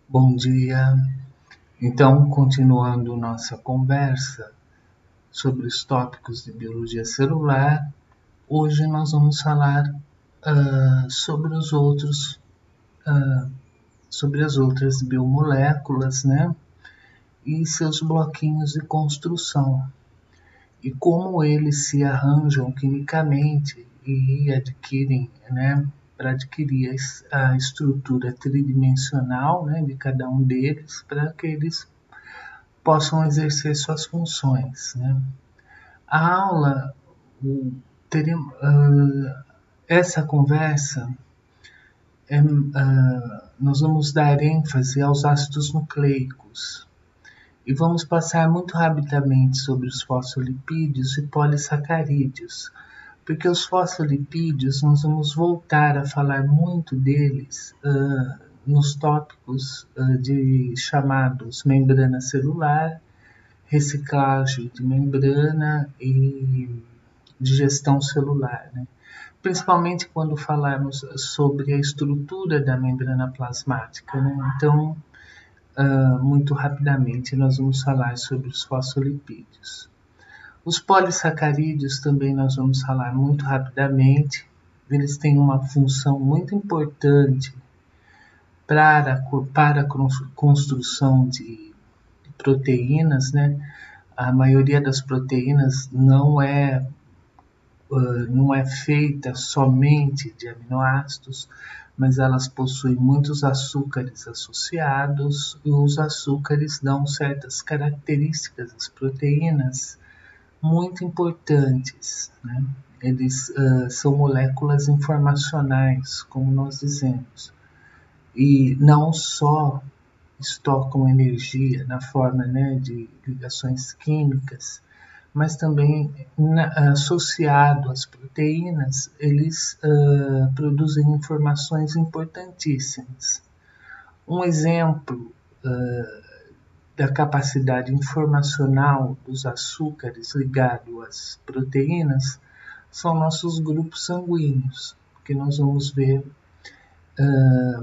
Bom dia. Então, continuando nossa conversa sobre os tópicos de biologia celular, hoje nós vamos falar sobre os outros, ah, sobre as outras biomoléculas, né? E seus bloquinhos de construção e como eles se arranjam quimicamente e adquirem, né? Para adquirir a estrutura tridimensional, né, de cada um deles, para que eles possam exercer suas funções. Né? A aula, teremos, essa conversa, nós vamos dar ênfase aos ácidos nucleicos e vamos passar muito rapidamente sobre os fosfolipídios e polissacarídeos, porque os fosfolipídios nós vamos voltar a falar muito deles nos tópicos de chamados membrana celular, reciclagem de membrana e digestão celular, né? Principalmente quando falarmos sobre a estrutura da membrana plasmática. Né? Então, muito rapidamente, nós vamos falar sobre os fosfolipídios. Os polissacarídeos também nós vamos falar muito rapidamente. Eles têm uma função muito importante para a construção de proteínas, né? A maioria das proteínas não é feita somente de aminoácidos, mas elas possuem muitos açúcares associados e os açúcares dão certas características às proteínas muito importantes. Né? Eles são moléculas informacionais, como nós dizemos, e não só estocam energia na forma, né, de ligações químicas, mas também associado às proteínas, eles produzem informações importantíssimas. Um exemplo da capacidade informacional dos açúcares ligado às proteínas são nossos grupos sanguíneos, que nós vamos ver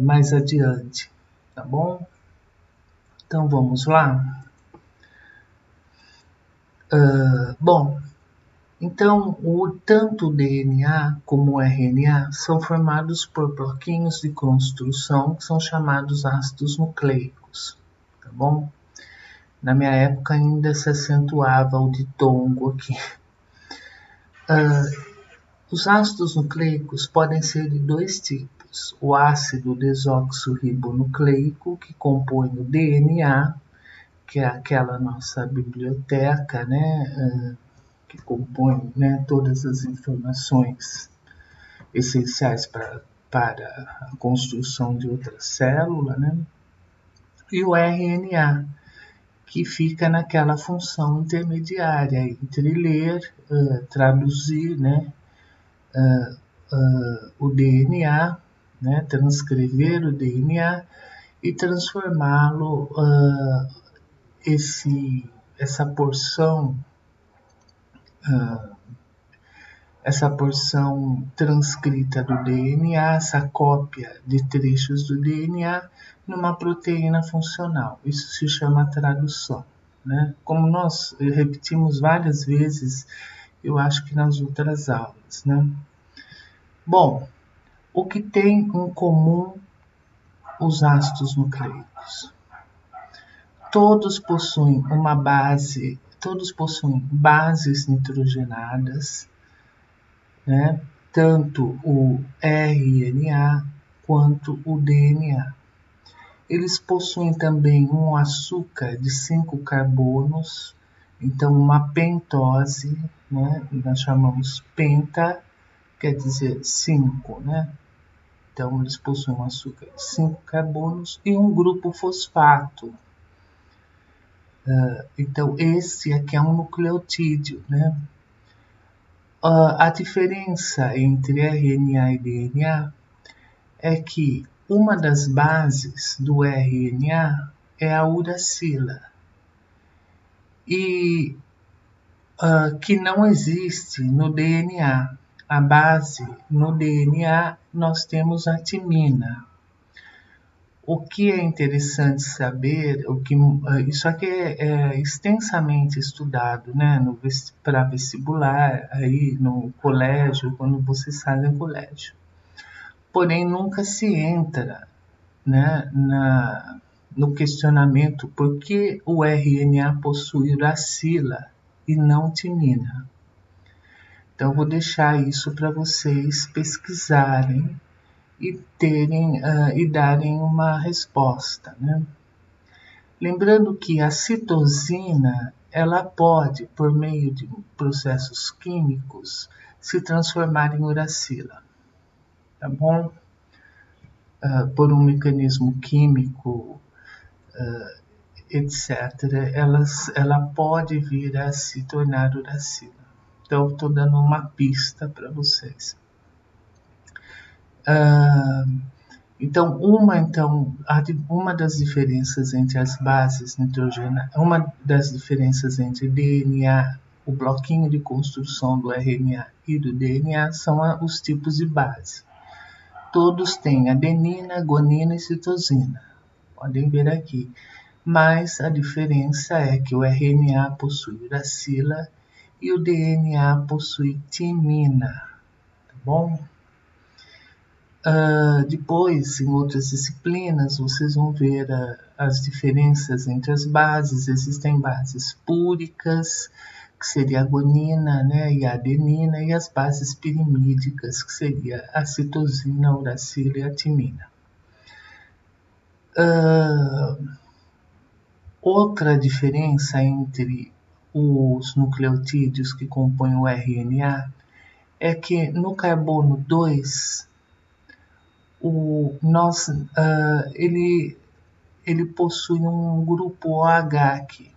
mais adiante, tá bom? Então vamos lá? Bom, então tanto o DNA como o RNA são formados por bloquinhos de construção que são chamados ácidos nucleicos, tá bom? Na minha época ainda se acentuava o ditongo aqui. Os ácidos nucleicos podem ser de dois tipos: o ácido desoxirribonucleico, que compõe o DNA, que é aquela nossa biblioteca, né, que compõe, né, todas as informações essenciais para a construção de outra célula, né, e o RNA, que fica naquela função intermediária entre ler, traduzir, né, o DNA, né, transcrever o DNA e transformá-lo, essa porção transcrita do DNA, essa cópia de trechos do DNA, numa proteína funcional. Isso se chama tradução. Né? Como nós repetimos várias vezes, eu acho que nas outras aulas. Né? Bom, o que tem em comum os ácidos nucleicos? Todos possuem bases nitrogenadas, né? Tanto o RNA quanto o DNA. Eles possuem também um açúcar de 5 carbonos, então uma pentose, né? Nós chamamos penta, quer dizer 5, né? Então eles possuem um açúcar de 5 carbonos e um grupo fosfato. Então esse aqui é um nucleotídeo, né? A diferença entre RNA e DNA é que uma das bases do RNA é a uracila e que não existe no DNA. A base no DNA nós temos a timina. O que é interessante saber, isso aqui é extensamente estudado, né, para vestibular, aí no colégio, quando você sai do colégio. Porém, nunca se entra, né, no questionamento por que o RNA possui uracila e não timina. Então, vou deixar isso para vocês pesquisarem e e darem uma resposta, né? Lembrando que a citosina ela pode, por meio de processos químicos, se transformar em uracila, tá bom? Por um mecanismo químico, etc., ela pode vir a se tornar uracila. Então, estou dando uma pista para vocês. Uma das diferenças entre as bases nitrogenadas, uma das diferenças entre DNA, o bloquinho de construção do RNA e do DNA são os tipos de base. Todos têm adenina, guanina e citosina. Podem ver aqui. Mas a diferença é que o RNA possui uracila e o DNA possui timina, tá bom? Depois, em outras disciplinas, vocês vão ver as diferenças entre as bases. Existem bases púricas, que seria a guanina, né, e a adenina, e as bases pirimídicas, que seria a citosina, a uracila e a timina. Outra diferença entre os nucleotídeos que compõem o RNA é que no carbono 2, ele possui um grupo OH aqui.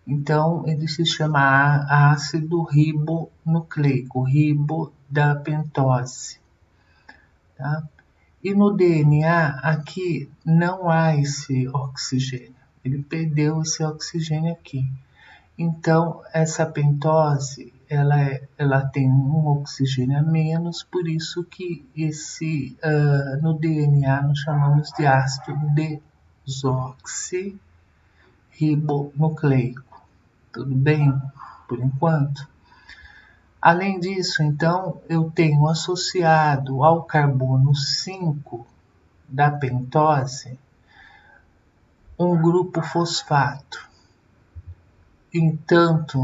Então, ele se chama ácido ribonucleico, ribo da pentose. Tá? E no DNA, aqui não há esse oxigênio. Ele perdeu esse oxigênio aqui. Então, essa pentose, ela tem um oxigênio a menos, por isso que no DNA nós chamamos de ácido desoxirribonucleico. Tudo bem? Por enquanto. Além disso, então, eu tenho associado ao carbono 5 da pentose um grupo fosfato. Tanto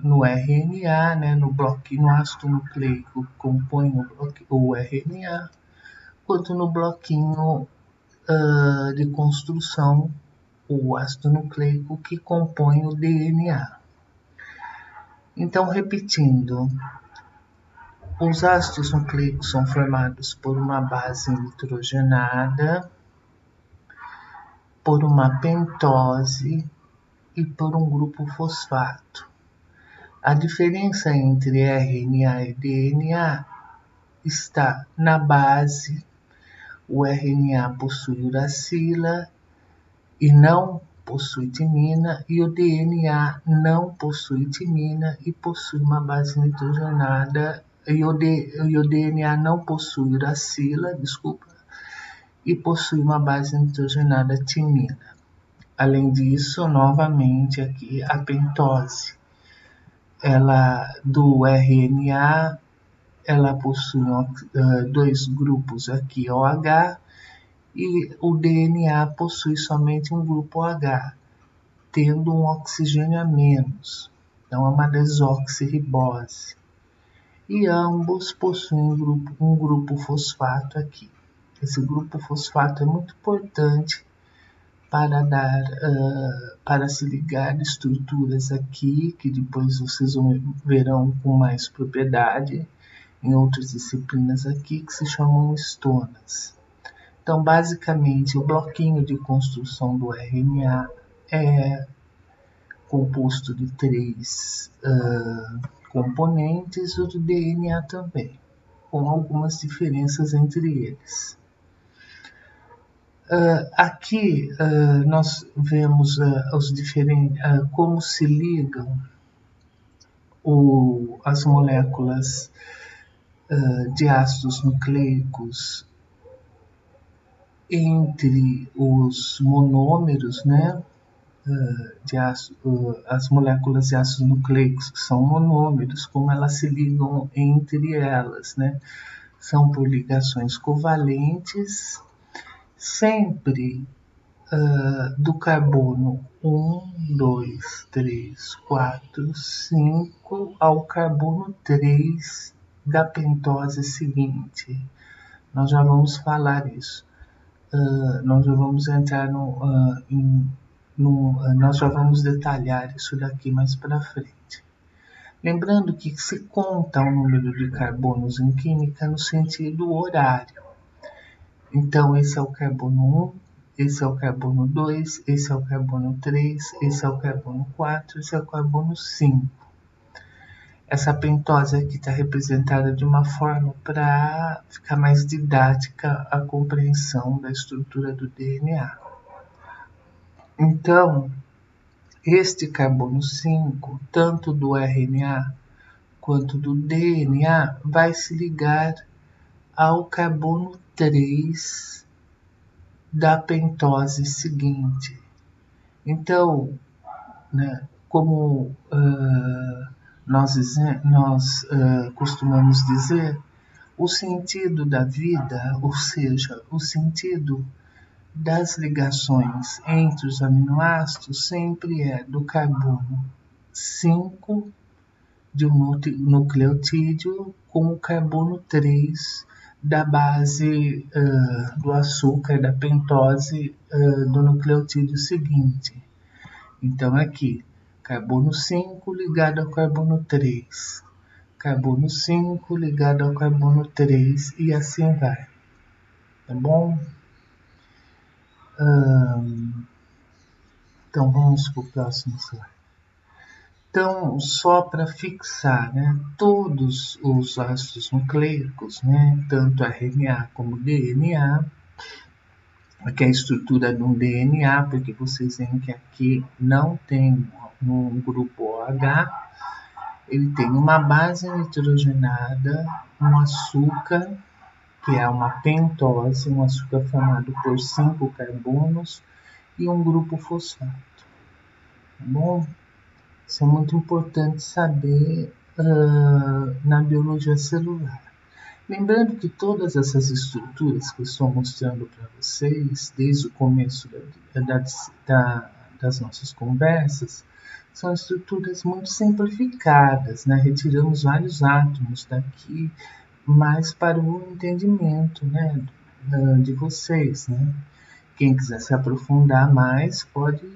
no RNA, né, no ácido nucleico que compõe o RNA, quanto no bloquinho de construção, o ácido nucleico que compõe o DNA. Então, repetindo, os ácidos nucleicos são formados por uma base nitrogenada, por uma pentose e por um grupo fosfato. A diferença entre RNA e DNA está na base. O RNA possui uracila e não possui timina, e o DNA não possui timina e possui uma base nitrogenada, e o DNA não possui uracila, e possui uma base nitrogenada timina. Além disso, novamente aqui a pentose, do RNA, ela possui dois grupos aqui OH, e o DNA possui somente um grupo OH, tendo um oxigênio a menos. Então é uma desoxirribose. E ambos possuem um grupo fosfato aqui. Esse grupo fosfato é muito importante para se ligar estruturas aqui, que depois vocês verão com mais propriedade em outras disciplinas aqui, que se chamam estonas. Então, basicamente, o bloquinho de construção do RNA é composto de 3 componentes, o do DNA também, com algumas diferenças entre eles. Aqui nós vemos como se ligam as moléculas de ácidos nucleicos entre os monômeros, né, as moléculas de ácidos nucleicos, que são monômeros, como elas se ligam entre elas, né? São por ligações covalentes, sempre do carbono 1, 2, 3, 4, 5 ao carbono 3 da pentose seguinte. Nós já vamos falar isso. Nós já vamos entrar nós já vamos detalhar isso daqui mais para frente. Lembrando que se conta o número de carbonos em química no sentido horário. Então, esse é o carbono 1, esse é o carbono 2, esse é o carbono 3, esse é o carbono 4, esse é o carbono 5. Essa pentose aqui está representada de uma forma para ficar mais didática a compreensão da estrutura do DNA. Então, este carbono 5, tanto do RNA quanto do DNA, vai se ligar ao carbono 3 da pentose seguinte. Então, né, como nós costumamos dizer, o sentido da vida, ou seja, o sentido das ligações entre os aminoácidos sempre é do carbono 5 de um nucleotídeo com o carbono 3 da base do açúcar da pentose do nucleotídeo seguinte. Então, aqui, carbono 5 ligado ao carbono 3, carbono 5 ligado ao carbono 3 e assim vai. Tá bom? Então, vamos para o próximo slide. Então, só para fixar, né, todos os ácidos nucleicos, né, tanto RNA como DNA, aqui é a estrutura de um DNA, porque vocês veem que aqui não tem um grupo OH, ele tem uma base nitrogenada, um açúcar, que é uma pentose, um açúcar formado por 5 carbonos, e um grupo fosfato. Tá bom? Isso é muito importante saber na biologia celular. Lembrando que todas essas estruturas que eu estou mostrando para vocês, desde o começo das nossas conversas, são estruturas muito simplificadas, né? Retiramos vários átomos daqui, mas para o entendimento, né, de vocês, né? Quem quiser se aprofundar mais pode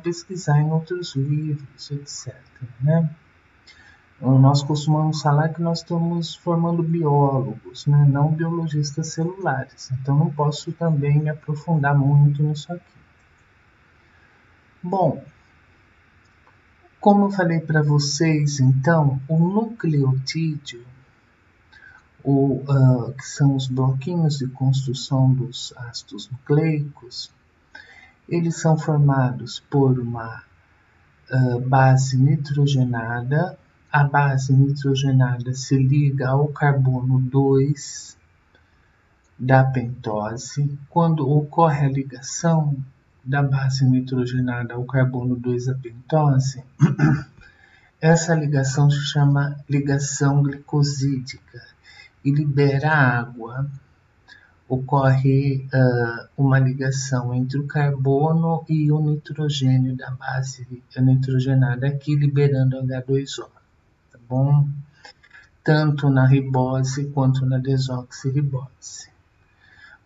pesquisar em outros livros, etc. Né? Nós costumamos falar que nós estamos formando biólogos, né? Não biologistas celulares. Então não posso também me aprofundar muito nisso aqui. Bom, como eu falei para vocês, então, o nucleotídeo, que são os bloquinhos de construção dos ácidos nucleicos, eles são formados por uma base nitrogenada. A base nitrogenada se liga ao carbono 2 da pentose. Quando ocorre a ligação da base nitrogenada ao carbono 2 da pentose, essa ligação se chama ligação glicosídica e libera água. Ocorre uma ligação entre o carbono e o nitrogênio da base nitrogenada aqui, liberando H2O, tá bom? Tanto na ribose quanto na desoxirribose.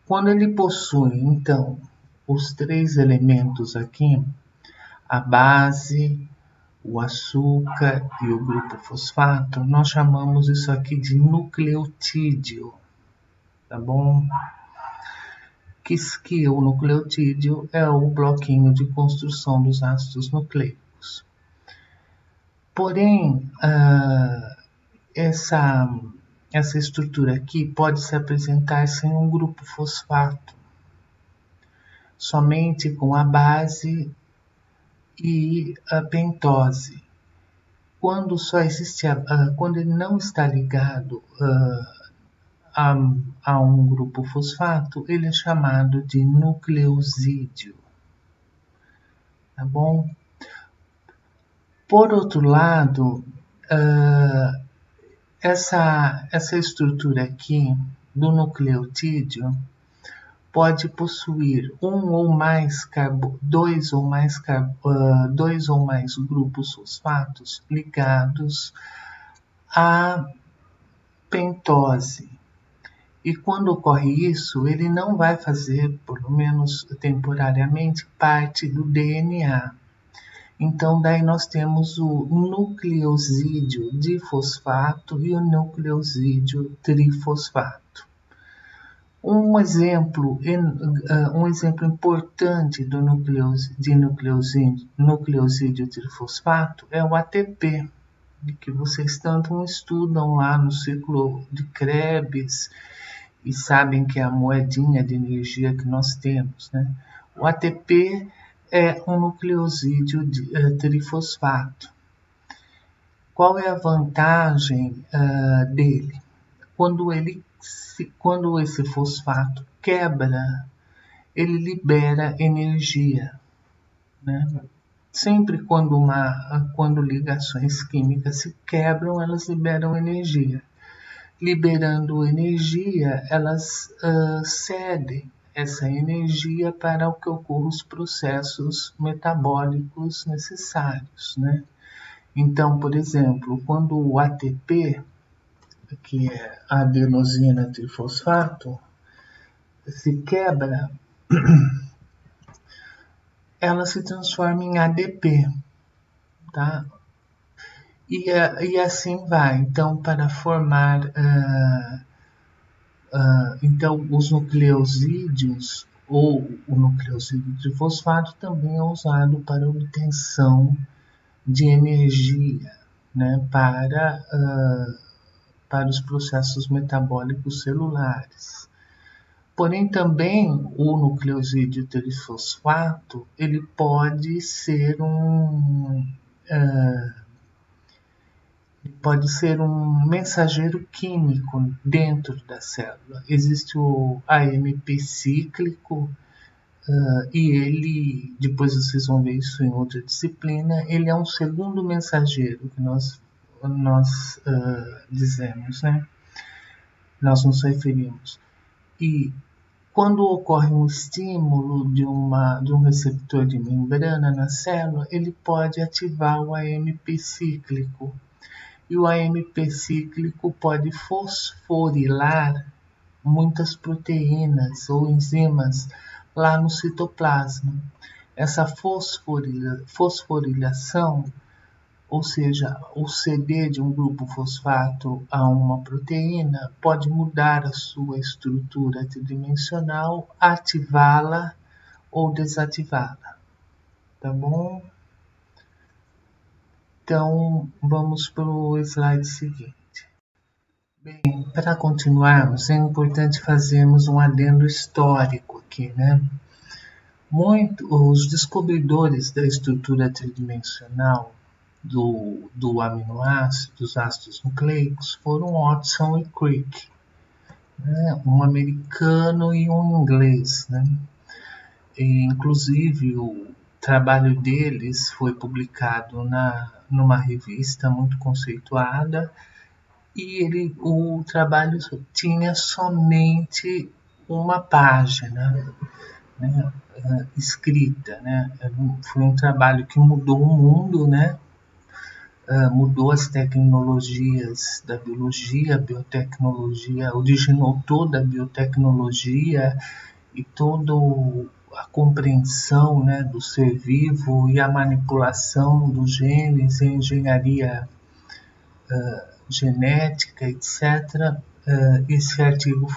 Quando ele possui, então, os 3 elementos aqui, a base, o açúcar e o grupo fosfato, nós chamamos isso aqui de nucleotídeo, tá bom? Que o nucleotídeo é o bloquinho de construção dos ácidos nucleicos. Porém, essa estrutura aqui pode se apresentar sem um grupo fosfato, somente com a base e a pentose. Quando só existe quando ele não está ligado a um grupo fosfato, ele é chamado de nucleosídeo, tá bom? Por outro lado, essa estrutura aqui do nucleotídeo pode possuir dois ou mais grupos fosfatos ligados à pentose. E quando ocorre isso, ele não vai fazer, pelo menos temporariamente, parte do DNA. Então, daí nós temos o nucleosídeo difosfato e o nucleosídeo trifosfato. Um exemplo importante do nucleosídeo trifosfato é o ATP, que vocês tanto estudam lá no ciclo de Krebs e sabem que é a moedinha de energia que nós temos, né? O ATP é um nucleosídeo trifosfato. Qual é a vantagem dele? Quando esse fosfato quebra, ele libera energia, né? Sempre quando ligações químicas se quebram, elas liberam energia. Liberando energia, elas cedem essa energia para que ocorram os processos metabólicos necessários, né? Então, por exemplo, quando o ATP, que é a adenosina trifosfato, se quebra, ela se transforma em ADP, tá? E assim vai. Então, para formar então, os nucleosídeos ou o nucleosídeo trifosfato também é usado para obtenção de energia, né, para os processos metabólicos celulares. Porém, também o nucleosídeo trifosfato ele pode ser um mensageiro químico dentro da célula. Existe o AMP cíclico, e ele, depois vocês vão ver isso em outra disciplina, ele é um segundo mensageiro que nós dizemos, né? Nós nos referimos. E quando ocorre um estímulo de um receptor de membrana na célula, ele pode ativar o AMP cíclico. E o AMP cíclico pode fosforilar muitas proteínas ou enzimas lá no citoplasma. Essa fosforilação, ou seja, o ceder de um grupo fosfato a uma proteína, pode mudar a sua estrutura tridimensional, ativá-la ou desativá-la. Tá bom? Então, vamos para o slide seguinte. Bem, para continuarmos, é importante fazermos um adendo histórico aqui, né? Os descobridores da estrutura tridimensional do aminoácido, dos ácidos nucleicos, foram Watson e Crick, né? Um americano e um inglês, né? E, inclusive, o trabalho deles foi publicado numa revista muito conceituada e o trabalho tinha somente uma página, né, escrita, né? Foi um trabalho que mudou o mundo, né? Mudou as tecnologias da biologia, a biotecnologia, originou toda a biotecnologia e toda a compreensão, né, do ser vivo e a manipulação dos genes, a engenharia genética, etc. Esse artigo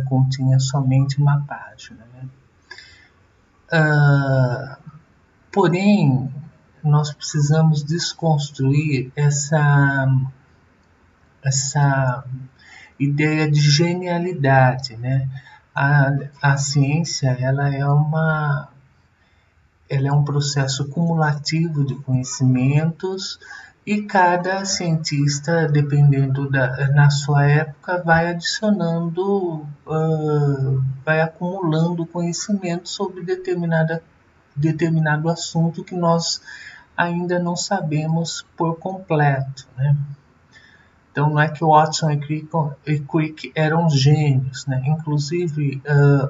continha somente uma página, né? Porém, nós precisamos desconstruir essa ideia de genialidade, né? A ciência ela é um processo cumulativo de conhecimentos E cada cientista, dependendo na sua época, vai adicionando, vai acumulando conhecimento sobre determinado assunto que nós ainda não sabemos por completo, né? Então não é que Watson e Crick eram gênios, né? Inclusive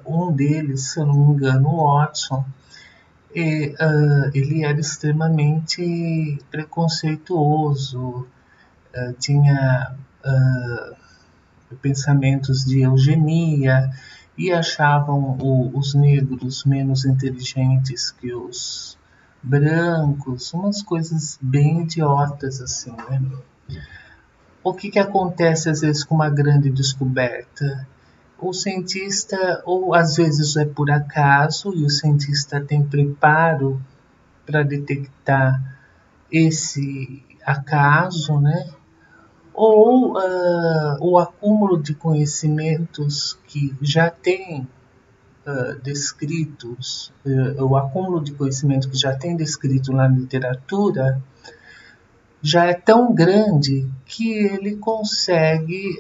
um deles, se eu não me engano, o Watson, ele era extremamente preconceituoso, tinha pensamentos de eugenia e achavam os negros menos inteligentes que os brancos, umas coisas bem idiotas assim, né? O que acontece às vezes com uma grande descoberta? O cientista, ou às vezes é por acaso, e o cientista tem preparo para detectar esse acaso, né? Ou o acúmulo de conhecimentos que já tem descritos, o acúmulo de conhecimento que já tem descrito na literatura, já é tão grande que ele consegue,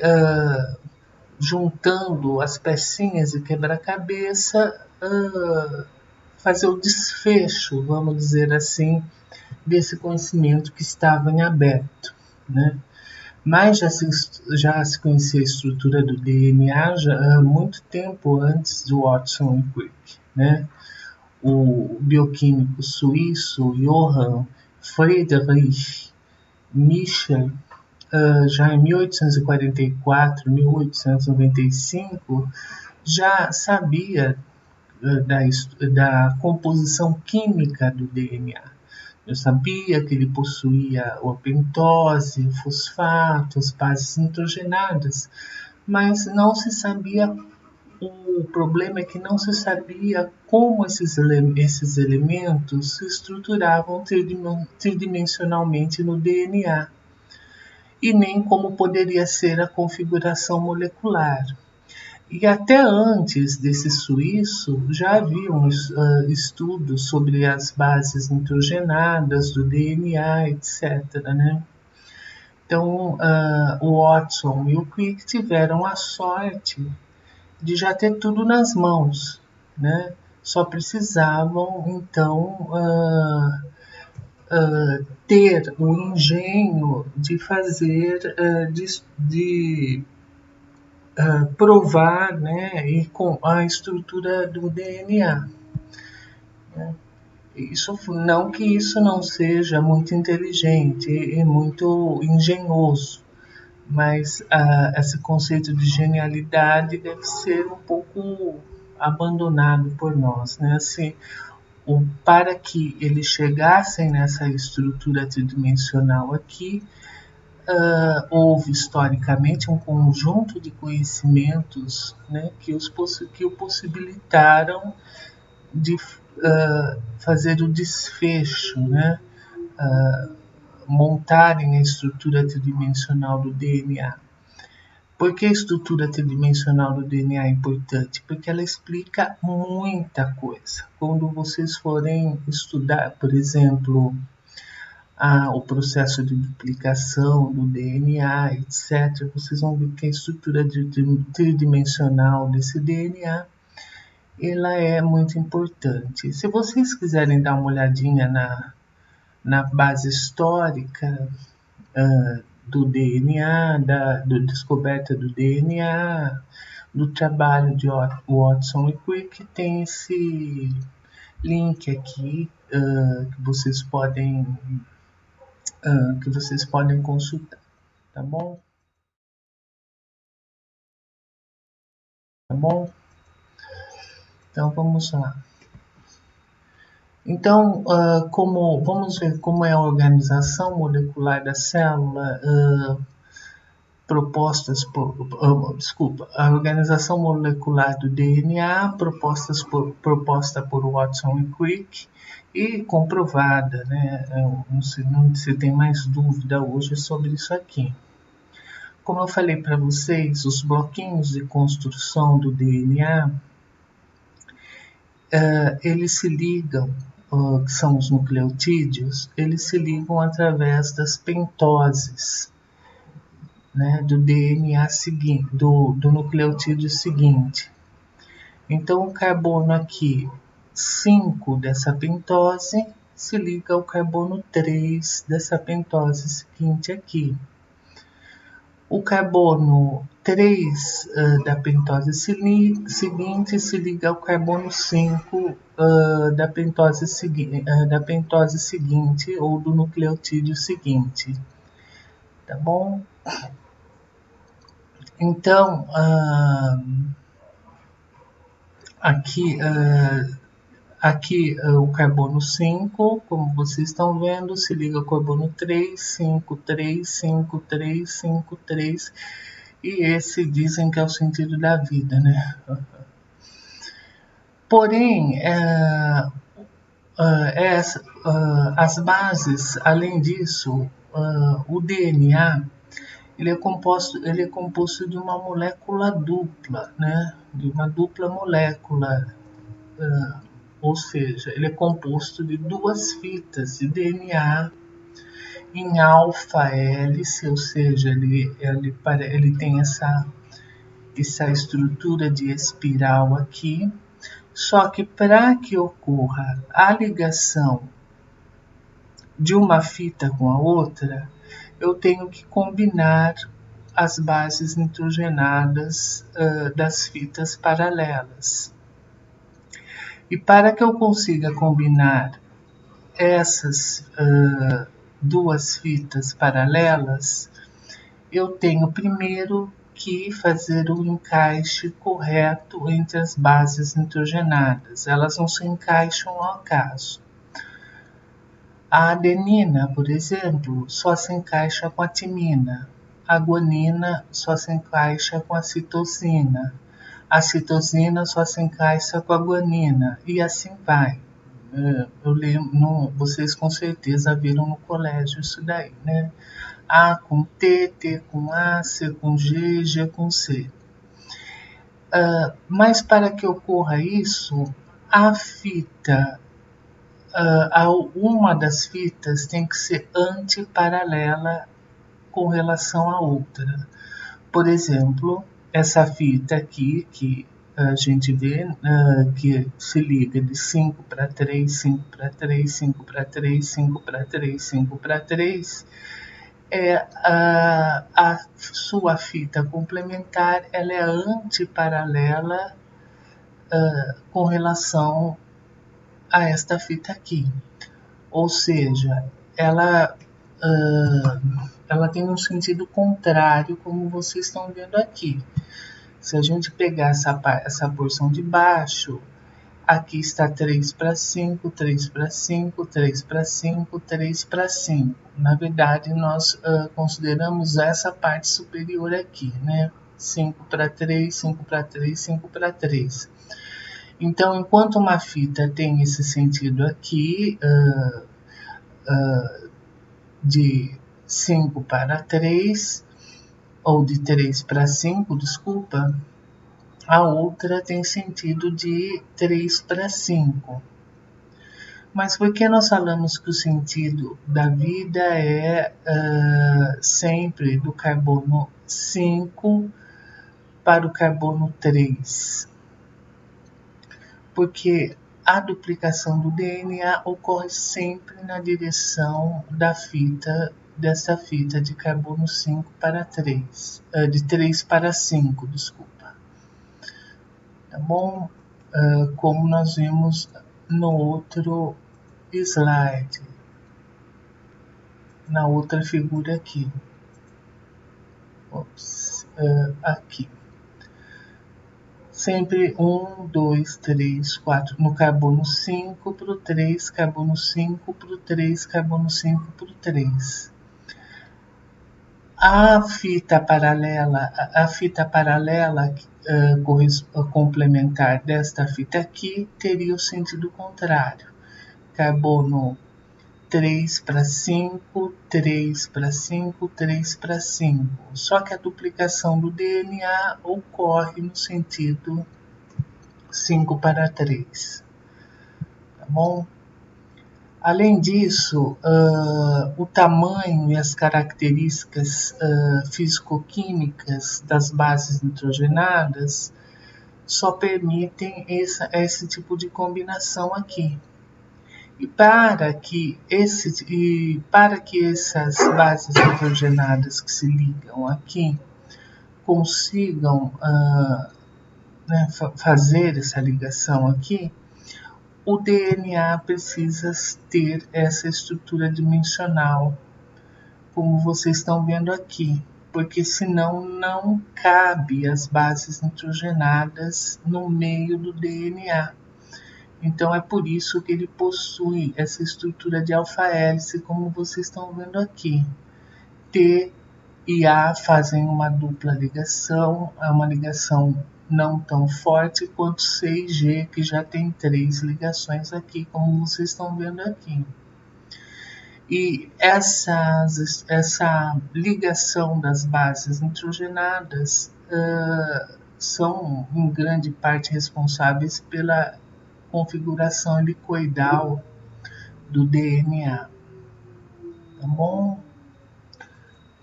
juntando as pecinhas de quebra-cabeça, fazer o desfecho, vamos dizer assim, desse conhecimento que estava em aberto, né? Mas já se conhecia a estrutura do DNA já há muito tempo antes de Watson e Crick, né? O bioquímico suíço Johann Friedrich Michel, já em 1844, 1895, já sabia da composição química do DNA. Eu sabia que ele possuía o pentose, fosfatos, bases nitrogenadas, mas não se sabia. O problema é que não se sabia como esses elementos se estruturavam tridimensionalmente no DNA e nem como poderia ser a configuração molecular. E até antes desse suíço, já haviam estudos sobre as bases nitrogenadas do DNA, etc. Né? Então, o Watson e o Crick tiveram a sorte de já ter tudo nas mãos, né? Só precisavam, então, ter o engenho de fazer, de provar, né, e com a estrutura do DNA. Né? Isso, não que isso não seja muito inteligente e muito engenhoso, mas esse conceito de genialidade deve ser um pouco abandonado por nós, né? Assim, para que eles chegassem nessa estrutura tridimensional aqui, houve historicamente um conjunto de conhecimentos, né, que o possibilitaram de fazer o desfecho, né, montarem a estrutura tridimensional do DNA. Por que a estrutura tridimensional do DNA é importante? Porque ela explica muita coisa. Quando vocês forem estudar, por exemplo, o processo de duplicação do DNA, etc., vocês vão ver que a estrutura tridimensional desse DNA ela é muito importante. Se vocês quiserem dar uma olhadinha na base histórica do DNA, da descoberta do DNA, do trabalho de Watson e Crick, tem esse link aqui que vocês podem consultar, tá bom? Tá bom? Então vamos lá. Então, vamos ver como é a organização molecular da célula, a organização molecular do DNA proposta por Watson e Crick e comprovada, né? Não se tem mais dúvida hoje sobre isso aqui. Como eu falei para vocês, os bloquinhos de construção do DNA, eles se ligam que são os nucleotídeos, eles se ligam através das pentoses, né, do DNA seguinte, do nucleotídeo seguinte. Então, o carbono aqui 5 dessa pentose se liga ao carbono 3 dessa pentose seguinte aqui. O carbono 3 da pentose seguinte se liga ao carbono 5 da pentose seguinte ou do nucleotídeo seguinte. Tá bom? Então, aqui o carbono 5, como vocês estão vendo, se liga ao carbono 3, 5, 3, 5, 3, 5, 3. E esse dizem que é o sentido da vida, né? Porém, as bases, além disso, o DNA, ele é composto de uma molécula dupla, né? De uma dupla molécula. Ou seja, ele é composto de duas fitas de DNA em alfa-hélice, ou seja, ele tem essa estrutura de espiral aqui. Só que para que ocorra a ligação de uma fita com a outra, eu tenho que combinar as bases nitrogenadas das fitas paralelas. E para que eu consiga combinar essas duas fitas paralelas, eu tenho primeiro que fazer o encaixe correto entre as bases nitrogenadas. Elas não se encaixam ao acaso. A adenina, por exemplo, só se encaixa com a timina. A guanina só se encaixa com a citosina. A citosina só se encaixa com a guanina, e assim vai. Eu lembro, vocês com certeza viram no colégio isso daí, né? A com T, T com A, C com G, G com C. Mas para que ocorra isso, a fita, uma das fitas tem que ser antiparalela com relação à outra. Por exemplo, essa fita aqui, que a gente vê que se liga de 5 para 3, 5 para 3, 5 para 3, 5 para 3, 5 para 3, a sua fita complementar, ela é antiparalela com relação a esta fita aqui. Ou seja, ela tem um sentido contrário, como vocês estão vendo aqui. Se a gente pegar essa porção de baixo, aqui está 3 para 5, 3 para 5, 3 para 5, 3 para 5. Na verdade, nós consideramos essa parte superior aqui, né? 5 para 3, 5 para 3, 5 para 3. Então, enquanto uma fita tem esse sentido aqui, de 5 para 3, ou de 3 para 5, desculpa, a outra tem sentido de 3 para 5. Mas por que nós falamos que o sentido da vida é sempre do carbono 5 para o carbono 3? Porque a duplicação do DNA ocorre sempre na direção dessa fita de carbono 5 para 3, de 3 para 5, desculpa. Tá bom? Como nós vimos no outro slide, na outra figura aqui. Aqui. Sempre 1, 2, 3, 4 no carbono 5 para o 3, carbono 5 para o 3, carbono 5 para o 3. A fita paralela complementar desta fita aqui teria o sentido contrário. Carbono 3 para 5, 3 para 5, 3 para 5. Só que a duplicação do DNA ocorre no sentido 5 para 3. Tá bom? Além disso, o tamanho e as características físico-químicas das bases nitrogenadas só permitem esse tipo de combinação aqui. E para que essas bases nitrogenadas que se ligam aqui consigam né, fazer essa ligação aqui, o DNA precisa ter essa estrutura dimensional, como vocês estão vendo aqui, porque senão não cabe as bases nitrogenadas no meio do DNA. Então é por isso que ele possui essa estrutura de alfa-hélice, como vocês estão vendo aqui. T e A fazem uma dupla ligação, é uma ligação não tão forte quanto C e G, que já tem 3 ligações aqui, como vocês estão vendo aqui. E essa ligação das bases nitrogenadas são, em grande parte, responsáveis pela configuração helicoidal do DNA. Tá bom?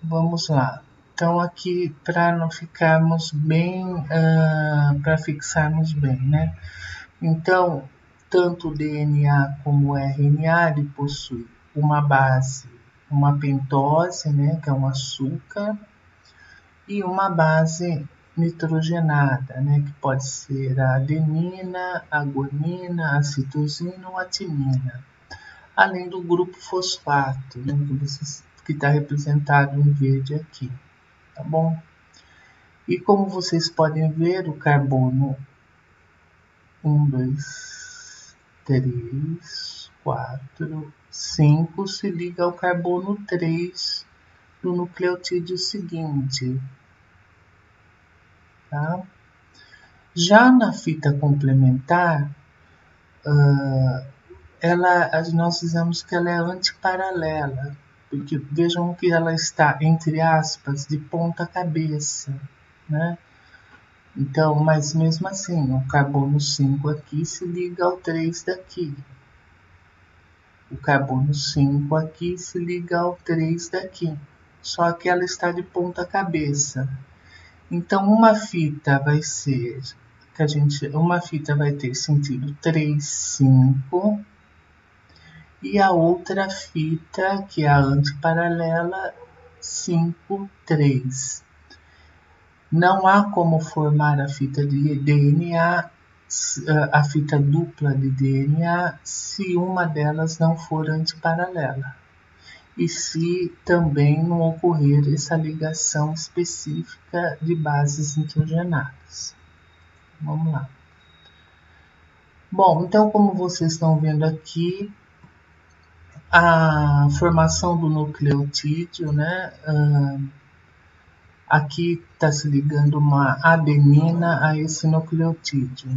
Vamos lá. Então, aqui, para não ficarmos bem, para fixarmos bem, né? Então, tanto o DNA como o RNA, ele possui uma base, uma pentose, né, que é um açúcar, e uma base nitrogenada, né, que pode ser a adenina, a guanina, a citosina ou a timina, além do grupo fosfato, né, que está representado em verde aqui, tá bom? E como vocês podem ver, o carbono 1, 2, 3, 4, 5 se liga ao carbono 3 do nucleotídeo seguinte. Tá? Já na fita complementar, nós dizemos que ela é antiparalela, porque vejam que ela está, entre aspas, de ponta cabeça, né? Então, mas mesmo assim, o carbono 5 aqui se liga ao 3 daqui. O carbono 5 aqui se liga ao 3 daqui. Só que ela está de ponta cabeça. Então, uma fita vai ter sentido 3, 5, e a outra fita, que é a antiparalela, 5, 3. Não há como formar a fita de DNA, a fita dupla de DNA, se uma delas não for antiparalela. E se também não ocorrer essa ligação específica de bases nitrogenadas. Vamos lá. Bom, então como vocês estão vendo aqui, a formação do nucleotídeo, né? Aqui está se ligando uma adenina a esse nucleotídeo.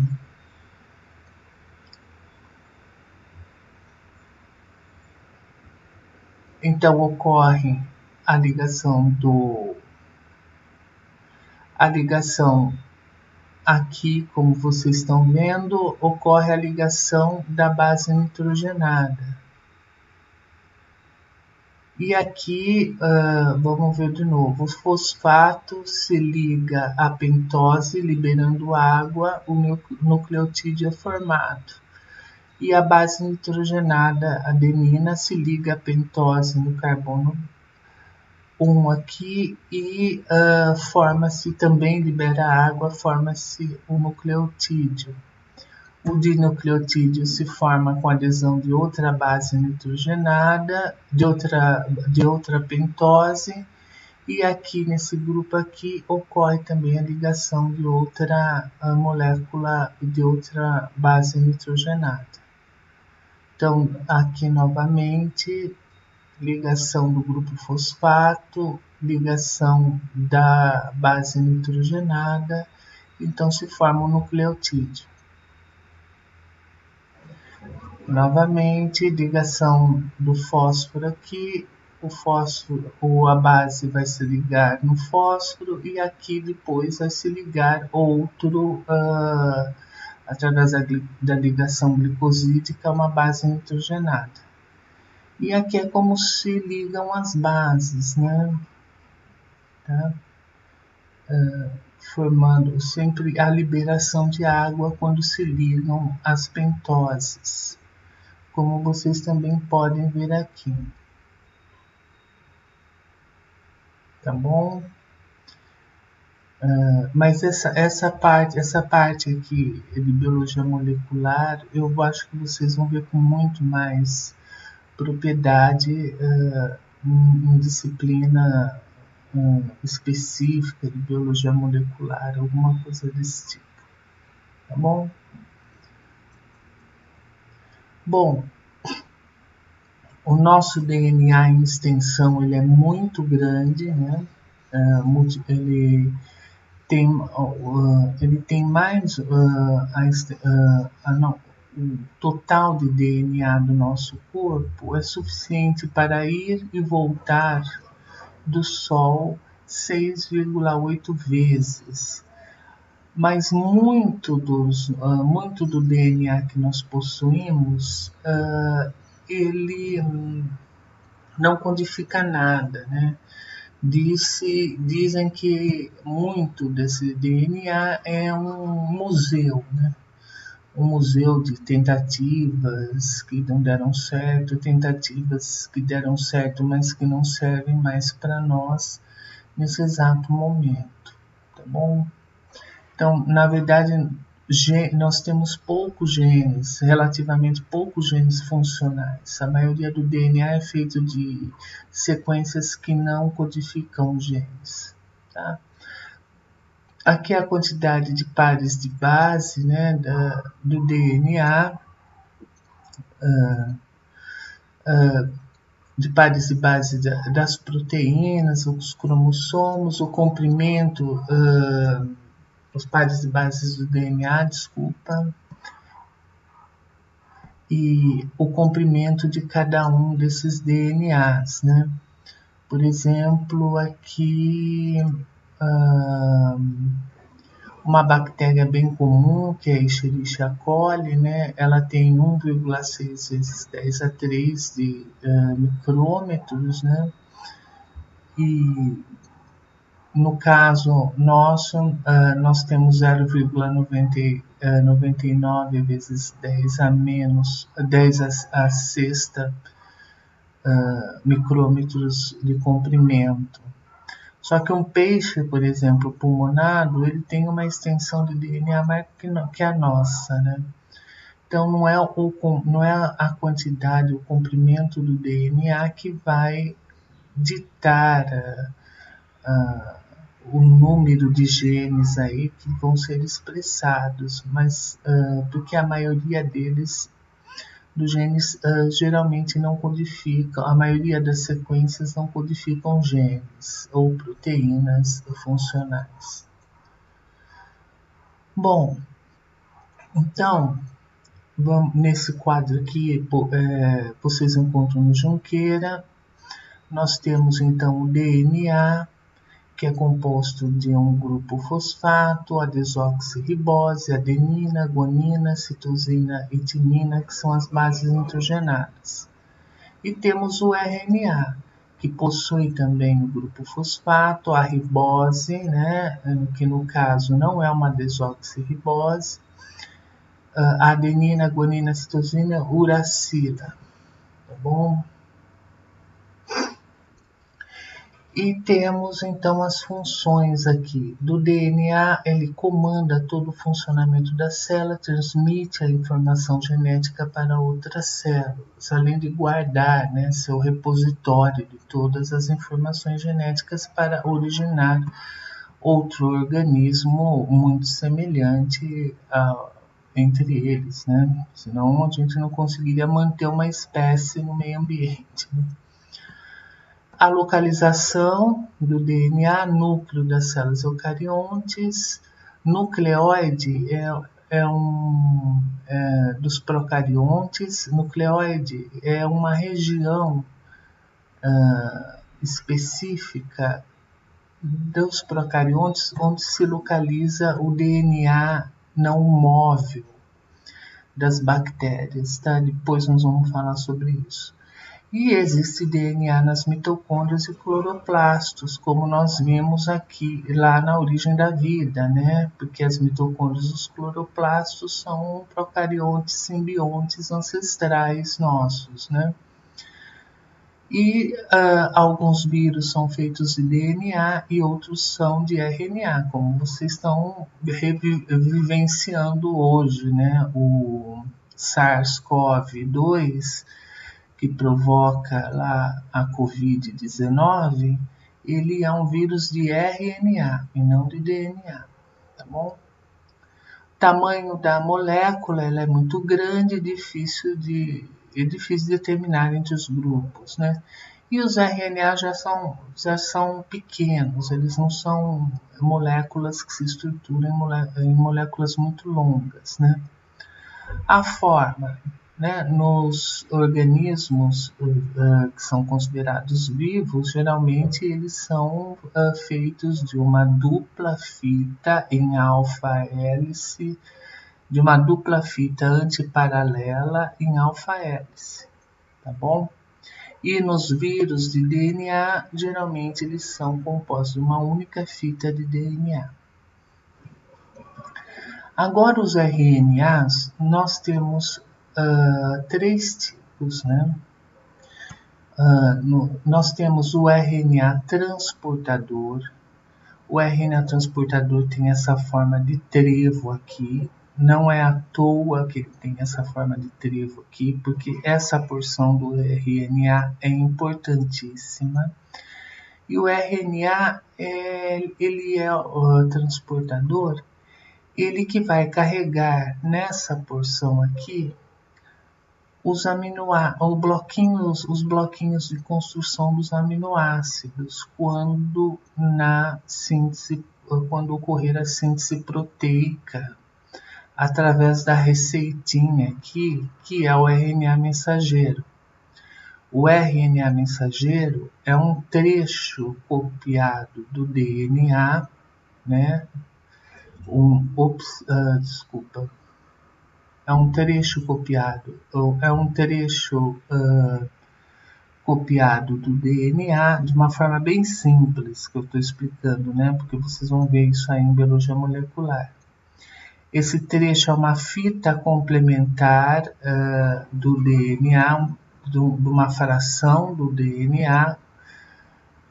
Então ocorre a ligação aqui, como vocês estão vendo, ocorre a ligação da base nitrogenada. E aqui, vamos ver de novo, o fosfato se liga à pentose, liberando água, o nucleotídeo é formado. E a base nitrogenada, adenina, se liga à pentose no carbono 1 aqui e forma-se também, libera água, forma-se o nucleotídeo. O dinucleotídeo se forma com a adesão de outra base nitrogenada, de outra pentose, e aqui nesse grupo aqui ocorre também a ligação de outra molécula de outra base nitrogenada. Então, aqui novamente, ligação do grupo fosfato, ligação da base nitrogenada, então se forma um nucleotídeo. Novamente, ligação do fósforo aqui, a base vai se ligar no fósforo e aqui depois vai se ligar outro, através da ligação glicosídica, uma base nitrogenada. E aqui é como se ligam as bases, né? Tá? Formando sempre a liberação de água quando se ligam as pentoses, como vocês também podem ver aqui, tá bom? Mas essa parte aqui de biologia molecular, eu acho que vocês vão ver com muito mais propriedade em disciplina específica de biologia molecular, alguma coisa desse tipo, tá bom? Bom, o nosso DNA em extensão ele é muito grande, né? Ele tem mais não, o total de DNA do nosso corpo é suficiente para ir e voltar do Sol 6,8 vezes. Mas muito do DNA que nós possuímos, ele não codifica nada, né? Dizem que muito desse DNA é um museu, né? Um museu de tentativas que não deram certo, tentativas que deram certo, mas que não servem mais para nós nesse exato momento, tá bom? Então, na verdade, nós temos poucos genes, relativamente poucos genes funcionais. A maioria do DNA é feito de sequências que não codificam genes. Tá? Aqui é a quantidade de pares de base, né, do DNA, de pares de base das proteínas, os cromossomos, o comprimento, os pares de bases do DNA, desculpa, e o comprimento de cada um desses DNAs, né? Por exemplo, aqui uma bactéria bem comum, que é a Escherichia coli, né? Ela tem 1,6 vezes 10 a 3 de micrômetros, né? E no caso nosso, nós temos 0,99 vezes 10 a menos 10 a sexta micrômetros de comprimento. Só que um peixe, por exemplo, pulmonado, ele tem uma extensão de DNA maior que a nossa, né? Então não é a quantidade, o comprimento do DNA que vai ditar o número de genes aí que vão ser expressados, mas porque a maioria deles dos genes geralmente não codificam, a maioria das sequências não codificam genes ou proteínas funcionais. Bom, então, nesse quadro aqui, vocês encontram no Junqueira, nós temos então o DNA, que é composto de um grupo fosfato, a desoxirribose, adenina, guanina, citosina e timina, que são as bases nitrogenadas. E temos o RNA, que possui também o grupo fosfato, a ribose, né, que no caso não é uma desoxirribose, a adenina, guanina, citosina, uracila, tá bom? E temos então as funções aqui. Do DNA, ele comanda todo o funcionamento da célula, transmite a informação genética para outras células, além de guardar, né, seu repositório de todas as informações genéticas para originar outro organismo muito semelhante entre eles, né? Senão a gente não conseguiria manter uma espécie no meio ambiente, né? A localização do DNA, núcleo das células eucariontes, nucleoide dos procariontes. Nucleoide é uma região específica dos procariontes onde se localiza o DNA não móvel das bactérias, tá? Depois nós vamos falar sobre isso. E existe DNA nas mitocôndrias e cloroplastos, como nós vimos aqui, lá na origem da vida, né? Porque as mitocôndrias e os cloroplastos são procariontes, simbiontes ancestrais nossos, né? E alguns vírus são feitos de DNA e outros são de RNA, como vocês estão vivenciando hoje, né? O SARS-CoV-2, que provoca lá a Covid-19, ele é um vírus de RNA e não de DNA, tá bom? O tamanho da molécula ela é muito grande é difícil de determinar entre os grupos, né? E os RNA já são pequenos, eles não são moléculas que se estruturam em moléculas muito longas, né? A forma, né, nos organismos que são considerados vivos, geralmente eles são feitos de uma dupla fita em alfa-hélice, de uma dupla fita antiparalela em alfa-hélice, tá bom? E nos vírus de DNA, geralmente eles são compostos de uma única fita de DNA. Agora, os RNAs, nós temos três tipos, né? Nós temos o RNA transportador. O RNA transportador tem essa forma de trevo aqui. Não é à toa que ele tem essa forma de trevo aqui, porque essa porção do RNA é importantíssima. E o RNA, ele é o transportador, ele que vai carregar nessa porção aqui os bloquinhos de construção dos aminoácidos quando ocorrer a síntese proteica através da receitinha aqui, que é o RNA mensageiro. O RNA mensageiro é um trecho copiado do DNA, né? É um trecho copiado do DNA de uma forma bem simples que eu estou explicando, né? Porque vocês vão ver isso aí em biologia molecular. Esse trecho é uma fita complementar do DNA, de uma fração do DNA,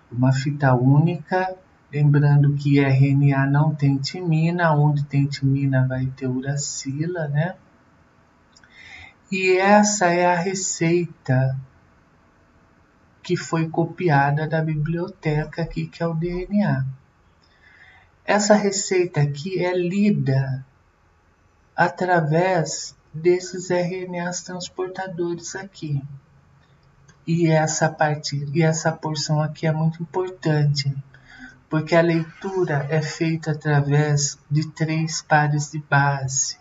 uma fita única. Lembrando que RNA não tem timina, onde tem timina vai ter uracila, né? E essa é a receita que foi copiada da biblioteca aqui, que é o DNA. Essa receita aqui é lida através desses RNAs transportadores aqui. E essa porção aqui é muito importante, porque a leitura é feita através de 3 pares de base.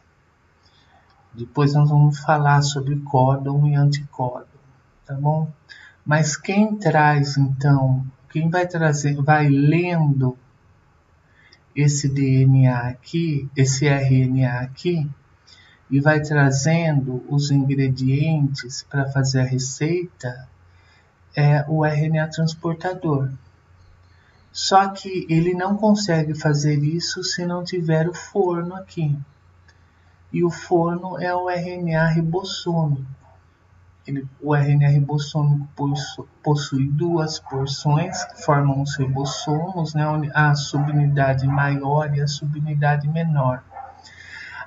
Depois nós vamos falar sobre códon e anticódon, tá bom? Mas quem vai lendo esse DNA aqui, esse RNA aqui, e vai trazendo os ingredientes para fazer a receita, é o RNA transportador. Só que ele não consegue fazer isso se não tiver o forno aqui. E o forno é o RNA ribossômico. O RNA ribossômico possui 2 porções que formam os ribossomos, né? A subunidade maior e a subunidade menor.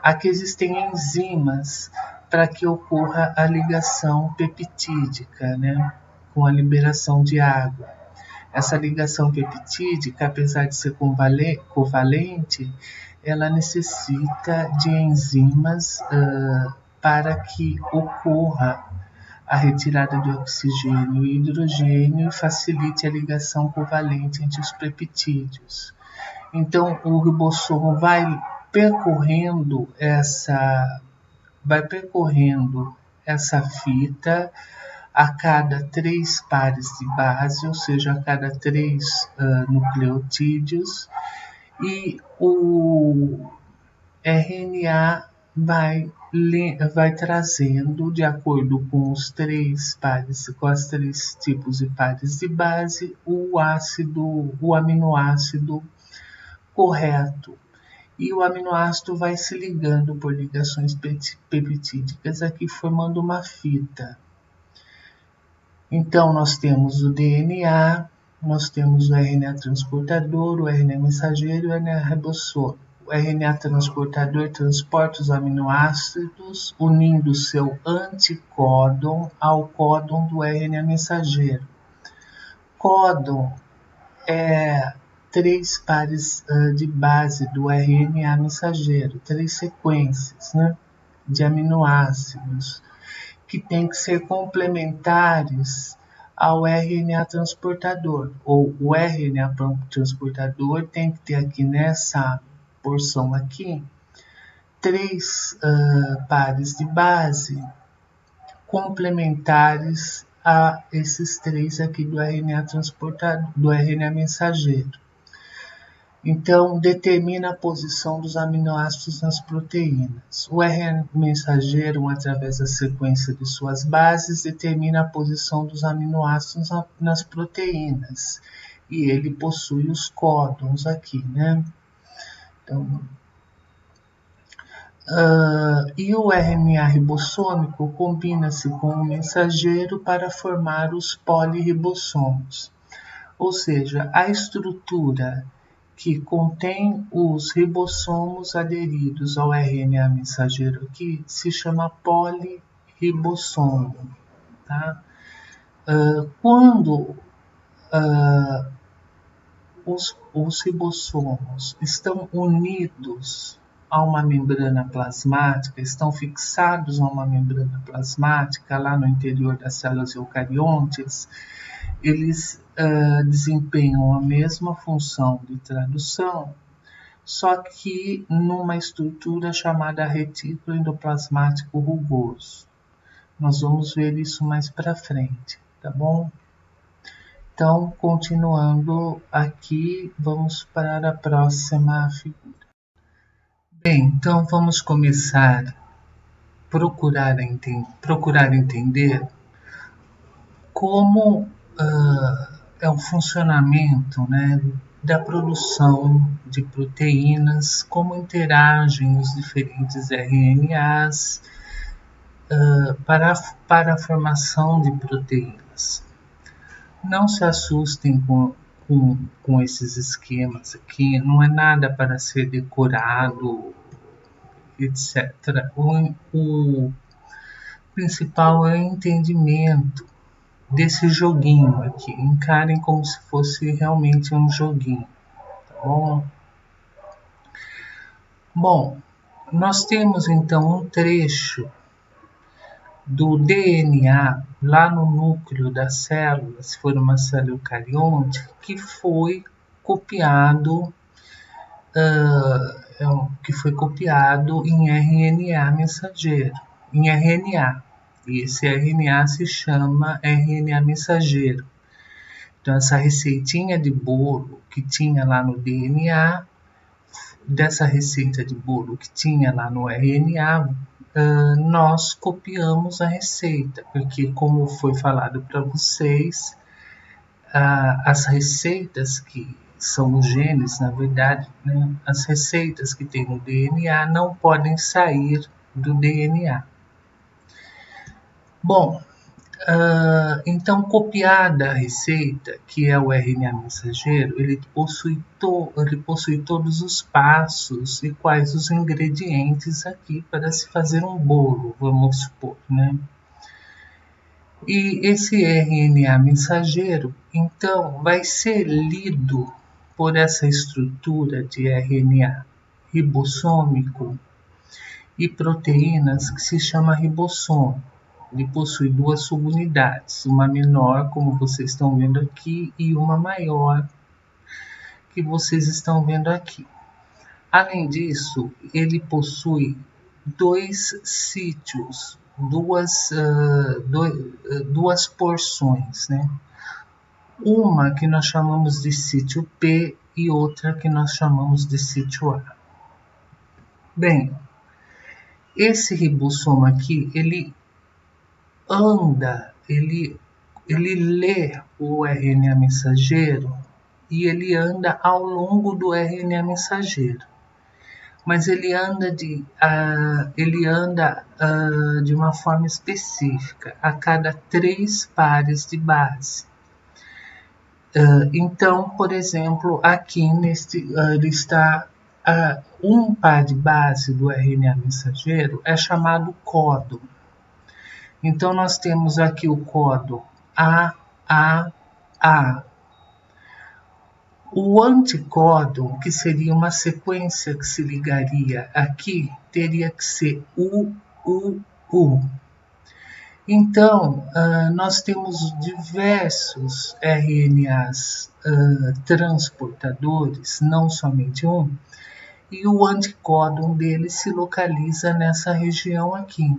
Aqui existem enzimas para que ocorra a ligação peptídica, né? Com a liberação de água. Essa ligação peptídica, apesar de ser covalente, ela necessita de enzimas para que ocorra a retirada de oxigênio e hidrogênio e facilite a ligação covalente entre os peptídeos. Então, o ribossomo vai percorrendo essa fita a cada 3 pares de base, ou seja, a cada 3 nucleotídeos, e o RNA vai trazendo, de acordo com os três pares, com as três tipos de pares de base, o aminoácido correto. E o aminoácido vai se ligando por ligações peptídicas aqui, formando uma fita. Então, nós temos o DNA, nós temos o RNA transportador, o RNA mensageiro e o RNA ribossômico. O RNA transportador transporta os aminoácidos, unindo seu anticódon ao códon do RNA mensageiro. Códon é três pares de base do RNA mensageiro, três sequências, né, de aminoácidos, que têm que ser complementares ao RNA transportador, ou o RNA transportador tem que ter aqui nessa porção aqui, três pares de base complementares a esses três aqui do RNA transportador, do RNA mensageiro. Então, determina a posição dos aminoácidos nas proteínas. O RNA mensageiro, através da sequência de suas bases, determina a posição dos aminoácidos nas proteínas. E ele possui os códons aqui, né? Então, e o RNA ribossômico combina-se com o mensageiro para formar os poliribossomos. Ou seja, a estrutura que contém os ribossomos aderidos ao RNA mensageiro aqui se chama poliribossomo. Tá? Quando os ribossomos estão unidos a uma membrana plasmática, estão fixados a uma membrana plasmática lá no interior das células eucariontes, eles desempenham a mesma função de tradução, só que numa estrutura chamada retículo endoplasmático rugoso. Nós vamos ver isso mais para frente, tá bom? Então, continuando aqui, vamos para a próxima figura. Bem, então vamos começar a procurar entender como é o funcionamento, né, da produção de proteínas, como interagem os diferentes RNAs para a formação de proteínas. Não se assustem com esses esquemas aqui, não é nada para ser decorado, etc. O principal é o entendimento desse joguinho aqui. Encarem como se fosse realmente um joguinho, tá bom? Bom, nós temos então um trecho do DNA lá no núcleo da célula, se for uma célula eucarionte, que foi copiado em RNA mensageiro, em RNA. E esse RNA se chama RNA mensageiro. Então, essa receitinha de bolo que tinha lá no DNA, dessa receita de bolo que tinha lá no RNA, nós copiamos a receita, porque, como foi falado para vocês, as receitas que são os genes, na verdade, né, as receitas que tem no DNA não podem sair do DNA. Bom, então, copiada a receita, que é o RNA mensageiro, ele possui todos os passos e quais os ingredientes aqui para se fazer um bolo, vamos supor, né? E esse RNA mensageiro, então, vai ser lido por essa estrutura de RNA ribossômico e proteínas que se chama ribossomo. Ele possui duas subunidades, uma menor, como vocês estão vendo aqui, e uma maior, que vocês estão vendo aqui. Além disso, ele possui dois sítios, duas porções, né? Uma que nós chamamos de sítio P e outra que nós chamamos de sítio A. Bem, esse ribossomo aqui, ele anda, ele lê o RNA mensageiro e ele anda ao longo do RNA mensageiro. Mas ele anda de uma forma específica, a cada 3 pares de base. Então, por exemplo, aqui ele está um par de base do RNA mensageiro é chamado códon. Então, nós temos aqui o códon A. O anticódon, que seria uma sequência que se ligaria aqui, teria que ser U. Então, nós temos diversos RNAs transportadores, não somente um, e o anticódon dele se localiza nessa região aqui.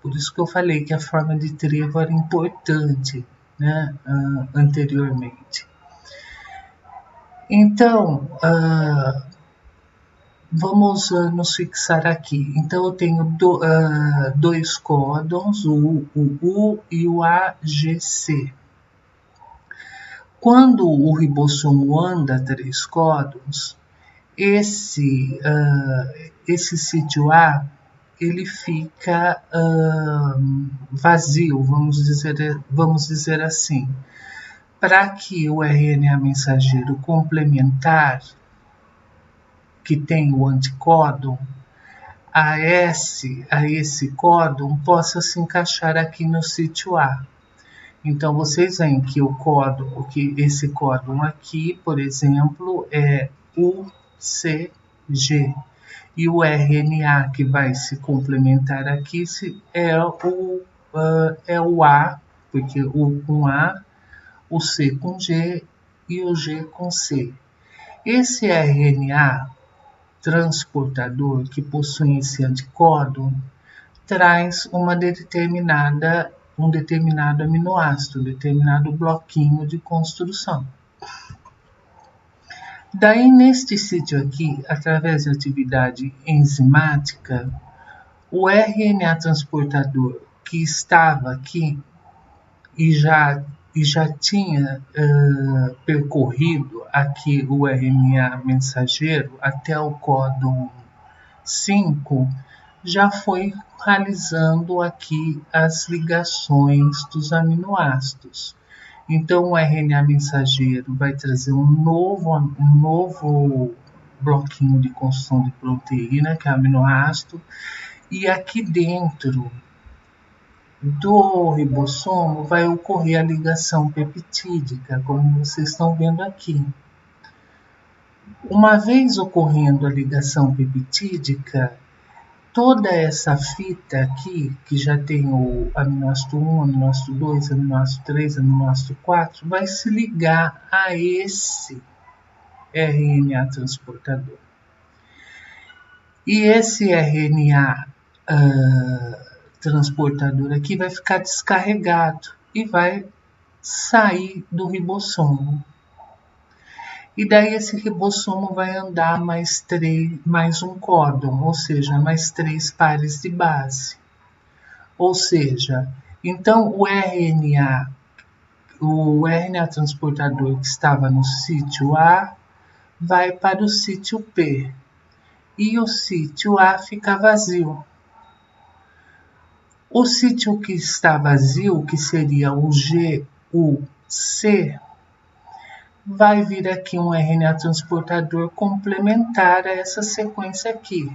Por isso que eu falei que a forma de trevo era importante, né, anteriormente. Então, vamos nos fixar aqui. Então, eu tenho dois códons, o U e o AGC. Quando o ribossomo anda 3 códons, esse sítio A ele fica vazio, vamos dizer assim. Para que o RNA mensageiro complementar, que tem o anticódon, a esse códon possa se encaixar aqui no sítio A. Então, vocês veem que esse códon aqui, por exemplo, é UCG. E o RNA que vai se complementar aqui é o A, porque o com A, o C com G e o G com C. Esse RNA transportador que possui esse anticódon traz um determinado aminoácido, um determinado bloquinho de construção. Daí, neste sítio aqui, através de atividade enzimática, o RNA transportador que estava aqui e já tinha percorrido aqui o RNA mensageiro até o códon 5, já foi realizando aqui as ligações dos aminoácidos. Então, o RNA mensageiro vai trazer um novo bloquinho de construção de proteína, que é o aminoácido, e aqui dentro do ribossomo vai ocorrer a ligação peptídica, como vocês estão vendo aqui. Uma vez ocorrendo a ligação peptídica, toda essa fita aqui, que já tem o aminoácido 1, aminoácido 2, aminoácido 3, aminoácido 4, vai se ligar a esse RNA transportador. E esse RNA transportador aqui vai ficar descarregado e vai sair do ribossomo. E daí esse ribossomo vai andar mais um códon, ou seja, mais 3 pares de base. Ou seja, então o RNA transportador que estava no sítio A vai para o sítio P e o sítio A fica vazio. O sítio que está vazio, que seria o GUC, vai vir aqui um RNA transportador complementar a essa sequência aqui,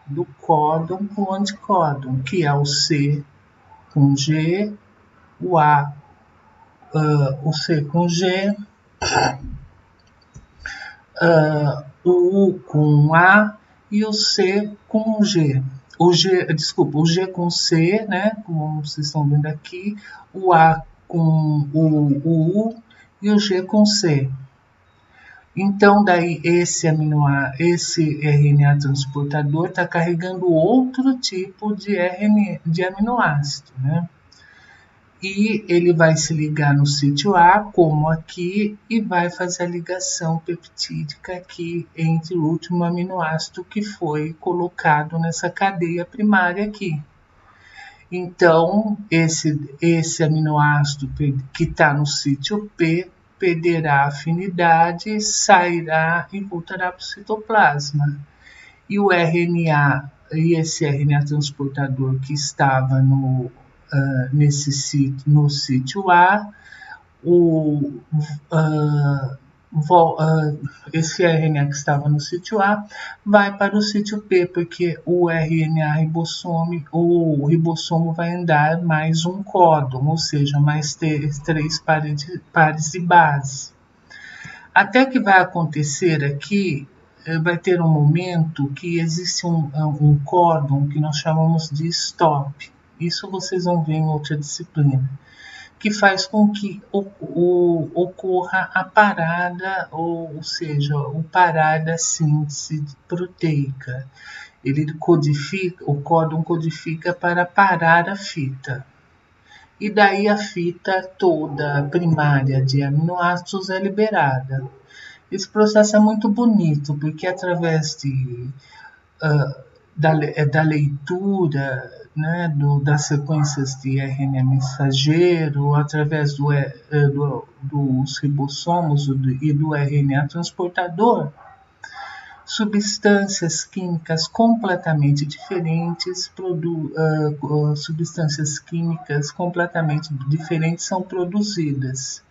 do códon com o anticódon, que é o C com G, o C com G, o U com A e o C com G. O G com C, né, como vocês estão vendo aqui, o A com o U e o G com C. Então, daí esse RNA transportador está carregando outro tipo de aminoácido, né? e ele vai se ligar no sítio A, como aqui, e vai fazer a ligação peptídica aqui entre o último aminoácido que foi colocado nessa cadeia primária aqui. Então, esse aminoácido que está no sítio P perderá afinidade, sairá e voltará para o citoplasma. E o RNA, e esse RNA transportador que estava no sítio A, o, uh, esse RNA que estava no sítio A vai para o sítio P, porque o RNA o ribossomo vai andar mais um códon, ou seja, mais três pares de base. Até que vai acontecer aqui, vai ter um momento que existe um códon que nós chamamos de stop. Isso vocês vão ver em outra disciplina, que faz com que ocorra a parada, ou seja, o parar da síntese proteica. O códon codifica para parar a fita. E daí a fita toda primária de aminoácidos é liberada. Esse processo é muito bonito, porque através da leitura, né, das sequências de RNA mensageiro, através dos ribossomos e do RNA transportador, substâncias químicas completamente diferentes, substâncias químicas completamente diferentes são produzidas.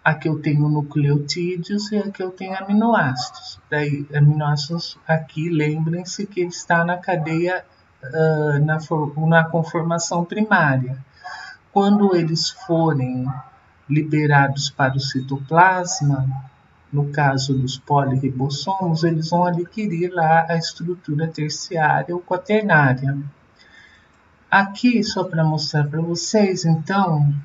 Aqui eu tenho nucleotídeos e aqui eu tenho aminoácidos. Daí, aminoácidos aqui, lembrem-se que ele está na cadeia, na conformação primária. Quando eles forem liberados para o citoplasma, no caso dos poliribossomos, eles vão adquirir lá a estrutura terciária ou quaternária. Aqui, só para mostrar para vocês, então,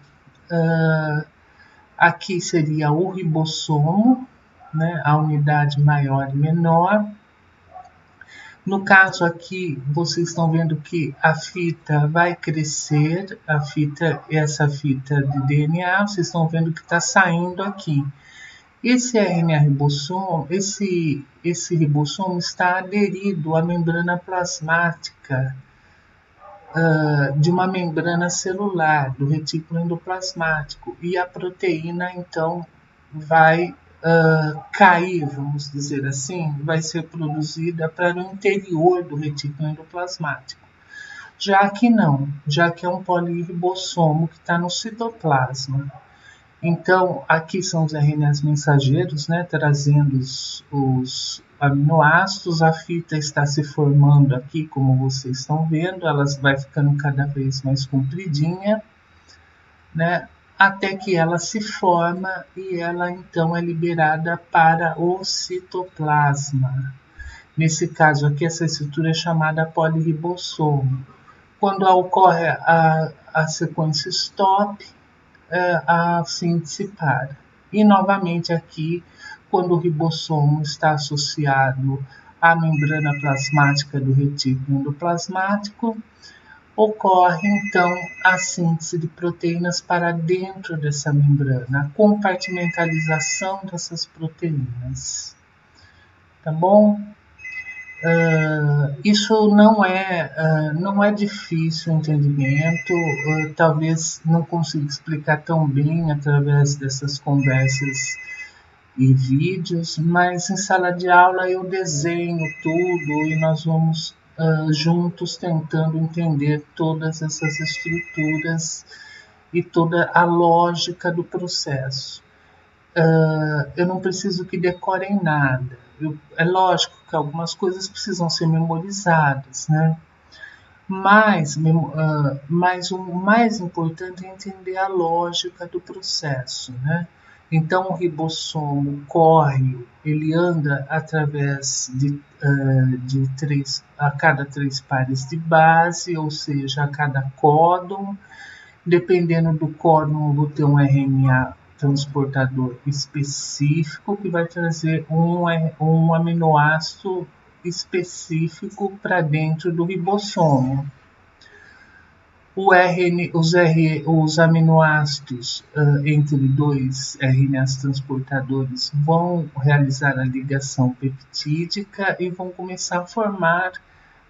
aqui seria o ribossomo, né, a unidade maior e menor. No caso aqui, vocês estão vendo que a fita vai crescer, essa fita de DNA, vocês estão vendo que está saindo aqui. Esse RNA ribossomo, esse ribossomo está aderido à membrana plasmática de uma membrana celular, do retículo endoplasmático, e a proteína, então, vai cair, vamos dizer assim, vai ser produzida para o interior do retículo endoplasmático. Já que não, já que é um polirribossomo que está no citoplasma. Então, aqui são os RNAs mensageiros, né, trazendo os aminoácidos. A fita está se formando aqui, como vocês estão vendo, ela vai ficando cada vez mais compridinha, né, até que ela se forma e ela então é liberada para o citoplasma. Nesse caso aqui, essa estrutura é chamada polirribossomo. Quando ocorre a sequência stop, a síntese para. E novamente aqui, quando o ribossomo está associado à membrana plasmática do retículo endoplasmático, ocorre então a síntese de proteínas para dentro dessa membrana, a compartimentalização dessas proteínas. Tá bom? Isso não é difícil o entendimento, talvez não consiga explicar tão bem através dessas conversas e vídeos, mas em sala de aula eu desenho tudo e nós vamos juntos tentando entender todas essas estruturas e toda a lógica do processo. Eu não preciso que decorem nada. É lógico que algumas coisas precisam ser memorizadas, né? Mas o mais importante é entender a lógica do processo, né? Então, o ribossomo corre, ele anda através a cada 3 pares de base, ou seja, a cada códon. Dependendo do códon, eu vou ter um RNA transportador específico que vai trazer um aminoácido específico para dentro do ribossomo. Os aminoácidos entre dois RNAs transportadores vão realizar a ligação peptídica e vão começar a formar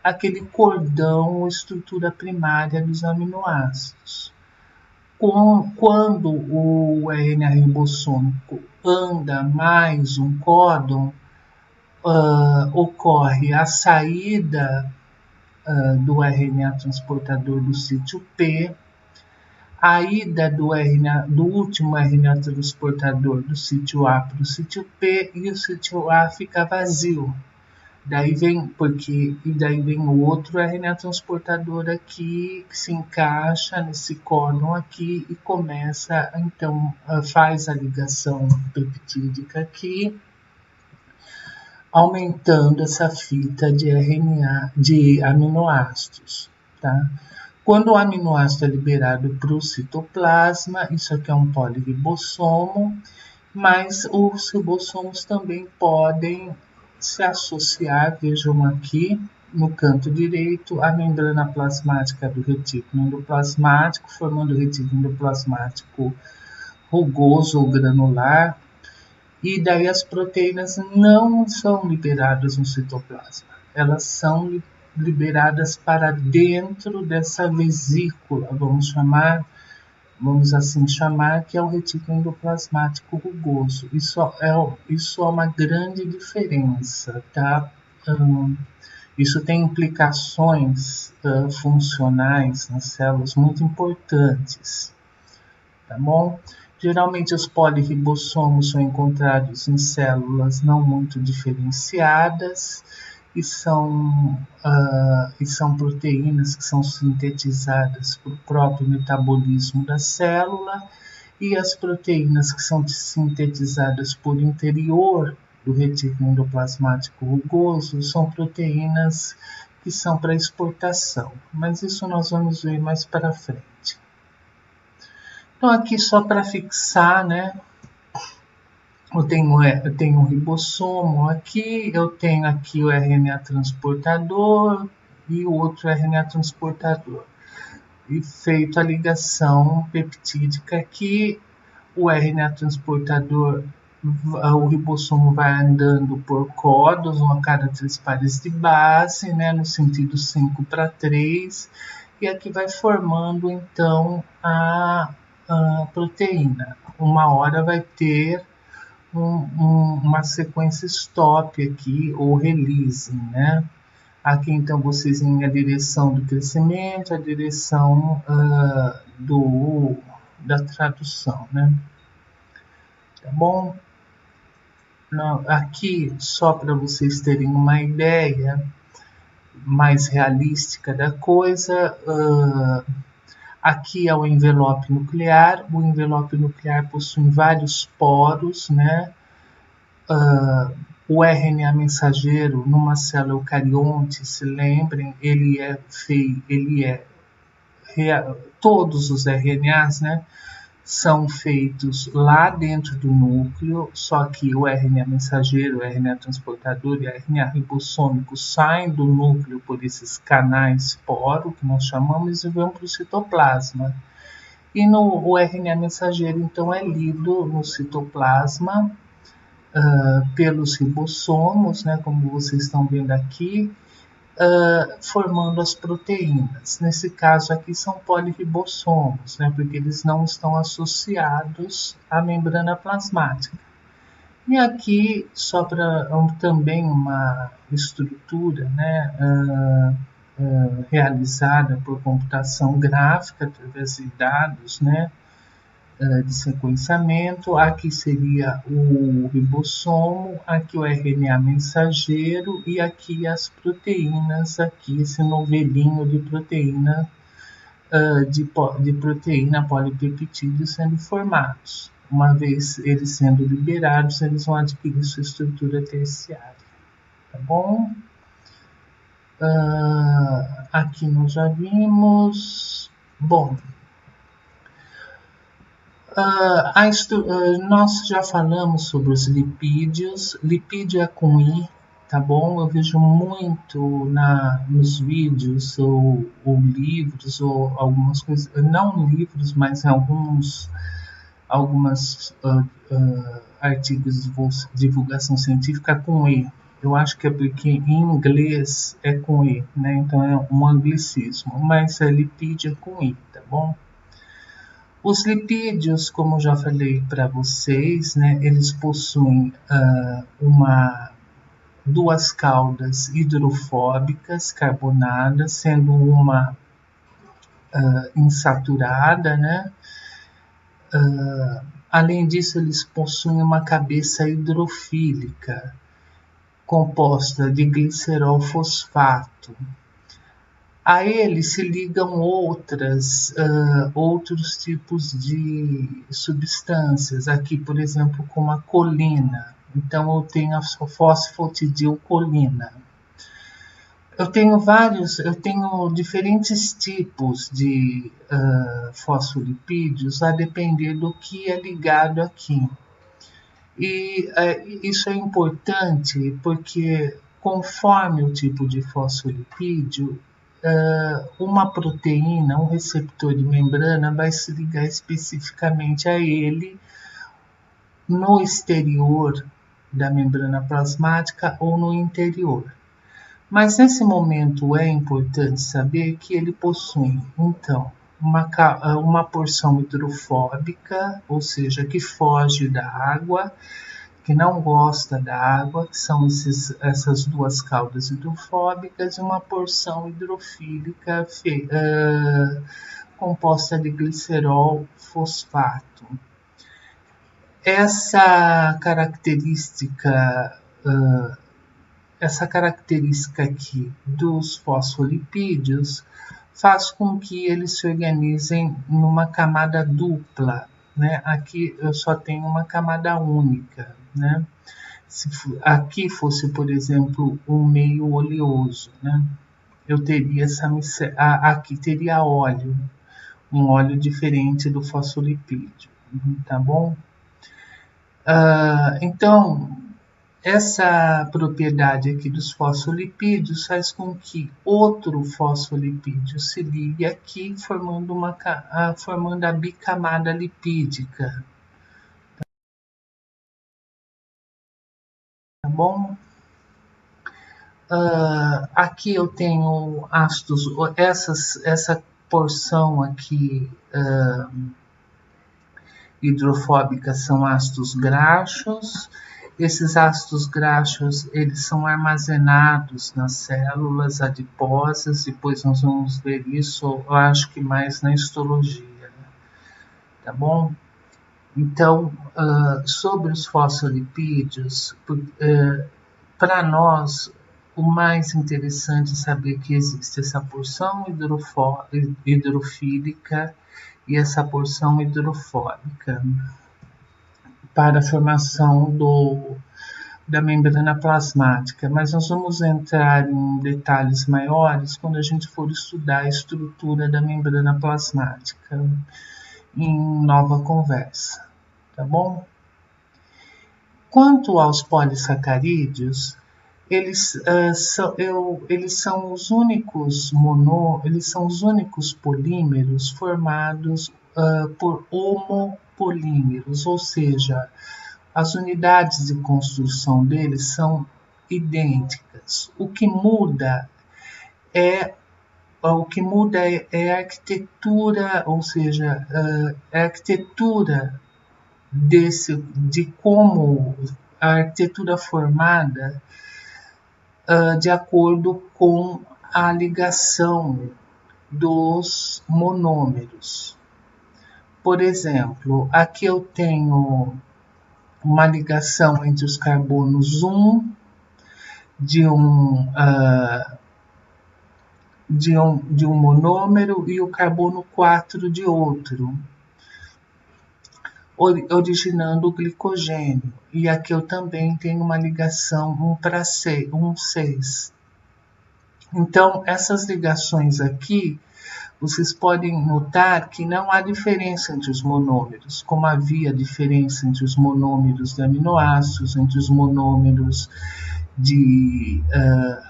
aquele cordão ou estrutura primária dos aminoácidos. Quando o RNA ribossômico anda mais um códon, ocorre a saída do RNA transportador do sítio P, a ida do último RNA transportador do sítio A para o sítio P, e o sítio A fica vazio. Daí vem o outro RNA transportador aqui que se encaixa nesse códon aqui e começa, então, faz a ligação peptídica aqui, aumentando essa fita de RNA, de aminoácidos, tá? Quando o aminoácido é liberado para o citoplasma, isso aqui é um polirribossomo, mas os ribossomos também podem se associar, vejam aqui no canto direito, a membrana plasmática do retículo endoplasmático, formando o retículo endoplasmático rugoso ou granular, e daí as proteínas não são liberadas no citoplasma, elas são liberadas para dentro dessa vesícula, vamos assim chamar, que é o retículo endoplasmático rugoso. Isso é uma grande diferença, tá? Isso tem implicações funcionais nas células muito importantes, tá bom? Geralmente os polirribossomos são encontrados em células não muito diferenciadas e são proteínas que são sintetizadas pelo próprio metabolismo da célula, e as proteínas que são sintetizadas por interior do retículo endoplasmático rugoso são proteínas que são para exportação, mas isso nós vamos ver mais para frente. Então aqui só para fixar, né? Eu tenho um ribossomo aqui, eu tenho aqui o RNA transportador e o outro RNA transportador. E feito a ligação peptídica aqui, o RNA transportador, o ribossomo vai andando por códons, a cada 3 pares de base, né, no sentido 5:3, e aqui vai formando então a proteína. Uma hora vai ter uma sequência stop aqui, ou release, né? Aqui então vocês veem a direção do crescimento, a direção da tradução, né? Tá bom? Não, aqui, só para vocês terem uma ideia mais realística da coisa, aqui é o envelope nuclear. O envelope nuclear possui vários poros, né? O RNA mensageiro numa célula eucarionte, se lembrem, todos os RNAs, né, são feitos lá dentro do núcleo, só que o RNA mensageiro, o RNA transportador e o RNA ribossômico saem do núcleo por esses canais poro, que nós chamamos, e vão para o citoplasma. E o RNA mensageiro, então, é lido no citoplasma pelos ribossomos, né, como vocês estão vendo aqui, formando as proteínas. Nesse caso aqui são polirribossomos, né, porque eles não estão associados à membrana plasmática. E aqui, só para também uma estrutura, né, realizada por computação gráfica através de dados, né, de sequenciamento. Aqui seria o ribossomo, aqui o RNA mensageiro e aqui as proteínas, aqui esse novelinho de proteína, de proteína polipeptídeo sendo formados. Uma vez eles sendo liberados, eles vão adquirir sua estrutura terciária, tá bom? Aqui nós já vimos. Bom, nós já falamos sobre os lipídios. Lipídio é com I, tá bom? Eu vejo muito nos vídeos ou livros ou algumas coisas, não livros, mas algumas artigos de divulgação científica com E. Eu acho que é porque em inglês é com E, né? Então é um anglicismo, mas é lipídio é com I, tá bom? Os lipídios, como já falei para vocês, né, eles possuem duas caudas hidrofóbicas carbonadas, sendo uma insaturada, né? Além disso, eles possuem uma cabeça hidrofílica, composta de glicerol fosfato. A ele se ligam outros tipos de substâncias, aqui, por exemplo, como a colina. Então, eu tenho a fosfatidilcolina. Eu tenho diferentes tipos de fosfolipídios a depender do que é ligado aqui. E isso é importante porque, conforme o tipo de fosfolipídio, uma proteína, um receptor de membrana vai se ligar especificamente a ele no exterior da membrana plasmática ou no interior. Mas nesse momento é importante saber que ele possui, então, uma porção hidrofóbica, ou seja, que foge da água, que não gosta da água, que são essas duas caudas hidrofóbicas, e uma porção hidrofílica composta de glicerol fosfato. Essa característica aqui dos fosfolipídios faz com que eles se organizem numa camada dupla, né? Aqui eu só tenho uma camada única, né? Se aqui fosse, por exemplo, um meio oleoso, né? Eu teria aqui teria óleo, um óleo diferente do fosfolipídio, tá bom? Então, essa propriedade aqui dos fosfolipídios faz com que outro fosfolipídio se ligue aqui, formando a bicamada lipídica. Tá bom? Aqui eu tenho ácidos, essa porção aqui hidrofóbica são ácidos graxos. Esses ácidos graxos, eles são armazenados nas células adiposas, depois nós vamos ver isso, eu acho que mais na histologia, tá bom? Então, sobre os fosfolipídios, para nós, o mais interessante é saber que existe essa porção hidrofílica e essa porção hidrofóbica para a formação da membrana plasmática, mas nós vamos entrar em detalhes maiores quando a gente for estudar a estrutura da membrana plasmática em nova conversa, tá bom? Quanto aos polissacarídeos, eles são os únicos polímeros formados por homopolímeros, ou seja, as unidades de construção deles são idênticas. O que muda é a arquitetura, ou seja, a arquitetura de como a arquitetura formada de acordo com a ligação dos monômeros. Por exemplo, aqui eu tenho uma ligação entre os carbonos 1 de um monômero e o carbono 4 de outro, originando o glicogênio. E aqui eu também tenho uma ligação 1 para 6. Então, essas ligações aqui, vocês podem notar que não há diferença entre os monômeros, como havia diferença entre os monômeros de aminoácidos, entre os monômeros de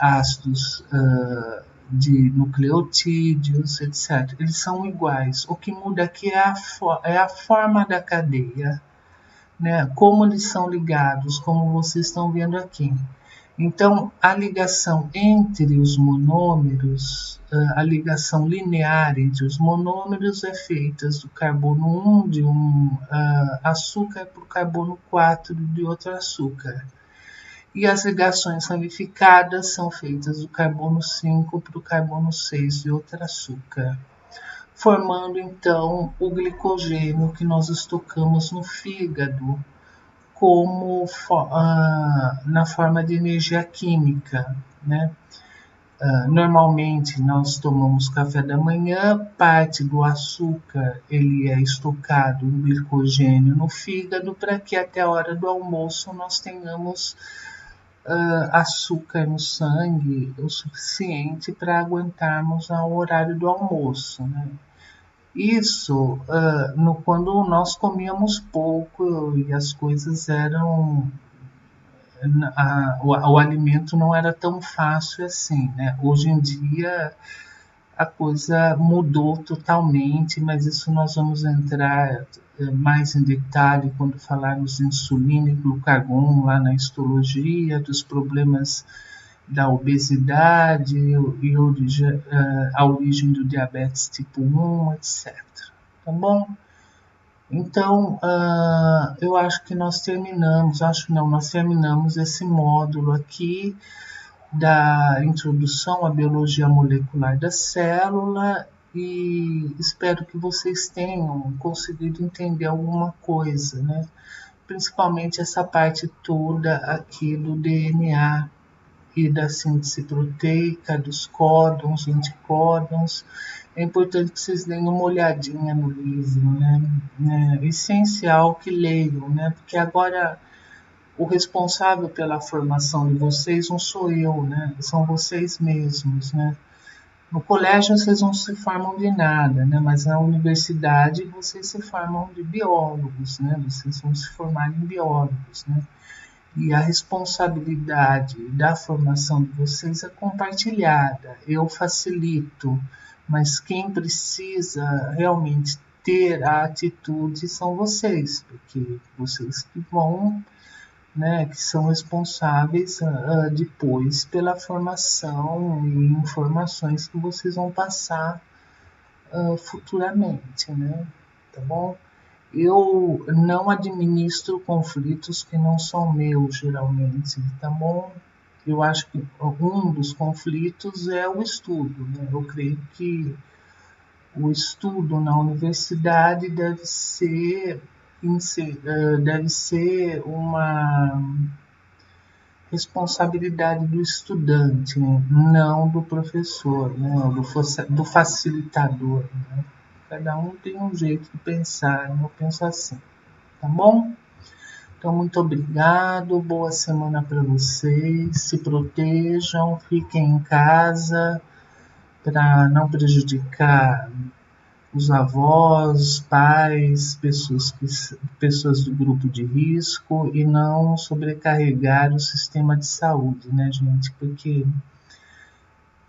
ácidos de nucleotídeos, etc. Eles são iguais. O que muda aqui é a forma da cadeia, né? Como eles são ligados, como vocês estão vendo aqui. Então, a ligação entre os monômeros, a ligação linear entre os monômeros é feita do carbono 1 de um açúcar para o carbono 4 de outro açúcar. E as ligações ramificadas são feitas do carbono 5 para o carbono 6 de outro açúcar, formando então o glicogênio que nós estocamos no fígado como na forma de energia química, né? Normalmente nós tomamos café da manhã, parte do açúcar ele é estocado em glicogênio no fígado para que até a hora do almoço nós tenhamos açúcar no sangue o suficiente para aguentarmos ao horário do almoço, né? Isso quando nós comíamos pouco e as coisas eram o alimento não era tão fácil assim, né? Hoje em dia a coisa mudou totalmente, mas isso nós vamos entrar mais em detalhe quando falarmos de insulina e glucagon lá na histologia, dos problemas da obesidade e a origem do diabetes tipo 1, etc. Tá bom? Então, eu acho que nós terminamos esse módulo aqui da introdução à biologia molecular da célula e espero que vocês tenham conseguido entender alguma coisa, né? Principalmente essa parte toda aqui do DNA e da síntese proteica, dos códons, anticódons. É importante que vocês deem uma olhadinha no livro, né? É essencial que leiam, né? Porque agora o responsável pela formação de vocês não sou eu, né? São vocês mesmos, né? No colégio vocês não se formam de nada, né? Mas na universidade vocês se formam de biólogos, né? Vocês vão se formar em biólogos, né? E a responsabilidade da formação de vocês é compartilhada. Eu facilito, mas quem precisa realmente ter a atitude são vocês, porque vocês que vão, né, que são responsáveis depois pela formação e informações que vocês vão passar futuramente, né? Tá bom? Eu não administro conflitos que não são meus, geralmente, tá bom? Eu acho que um dos conflitos é o estudo, né? Eu creio que o estudo na universidade deve ser uma responsabilidade do estudante, né? Não do professor, né? Do facilitador, né? Cada um tem um jeito de pensar, eu penso assim, tá bom? Então, muito obrigado, boa semana para vocês, se protejam, fiquem em casa para não prejudicar os avós, pais, pessoas do grupo de risco e não sobrecarregar o sistema de saúde, né, gente? Porque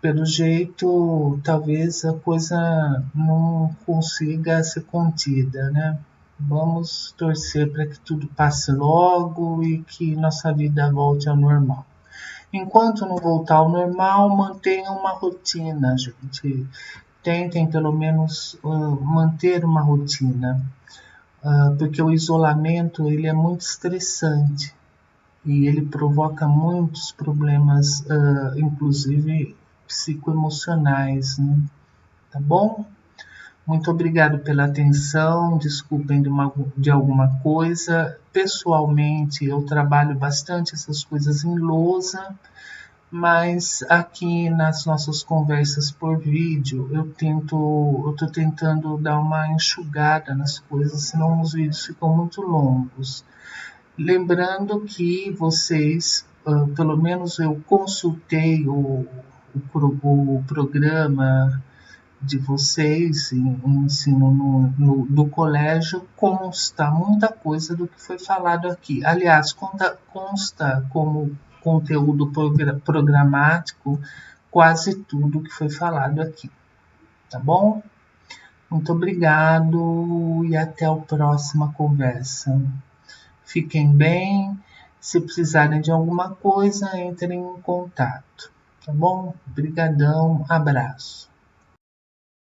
pelo jeito, talvez a coisa não consiga ser contida, né? Vamos torcer para que tudo passe logo e que nossa vida volte ao normal. Enquanto não voltar ao normal, mantenham uma rotina, gente. Tentem pelo menos manter uma rotina, porque o isolamento ele é muito estressante e ele provoca muitos problemas, inclusive psicoemocionais, né? Tá bom? Muito obrigado pela atenção, desculpem de alguma coisa. Pessoalmente, eu trabalho bastante essas coisas em lousa, mas aqui nas nossas conversas por vídeo, eu estou tentando dar uma enxugada nas coisas, senão os vídeos ficam muito longos. Lembrando que vocês, pelo menos eu consultei o programa de vocês em ensino do colégio, consta muita coisa do que foi falado aqui. Aliás, consta como conteúdo programático, quase tudo que foi falado aqui, tá bom? Muito obrigado e até a próxima conversa. Fiquem bem. Se precisarem de alguma coisa, entrem em contato, tá bom? Obrigadão, abraço.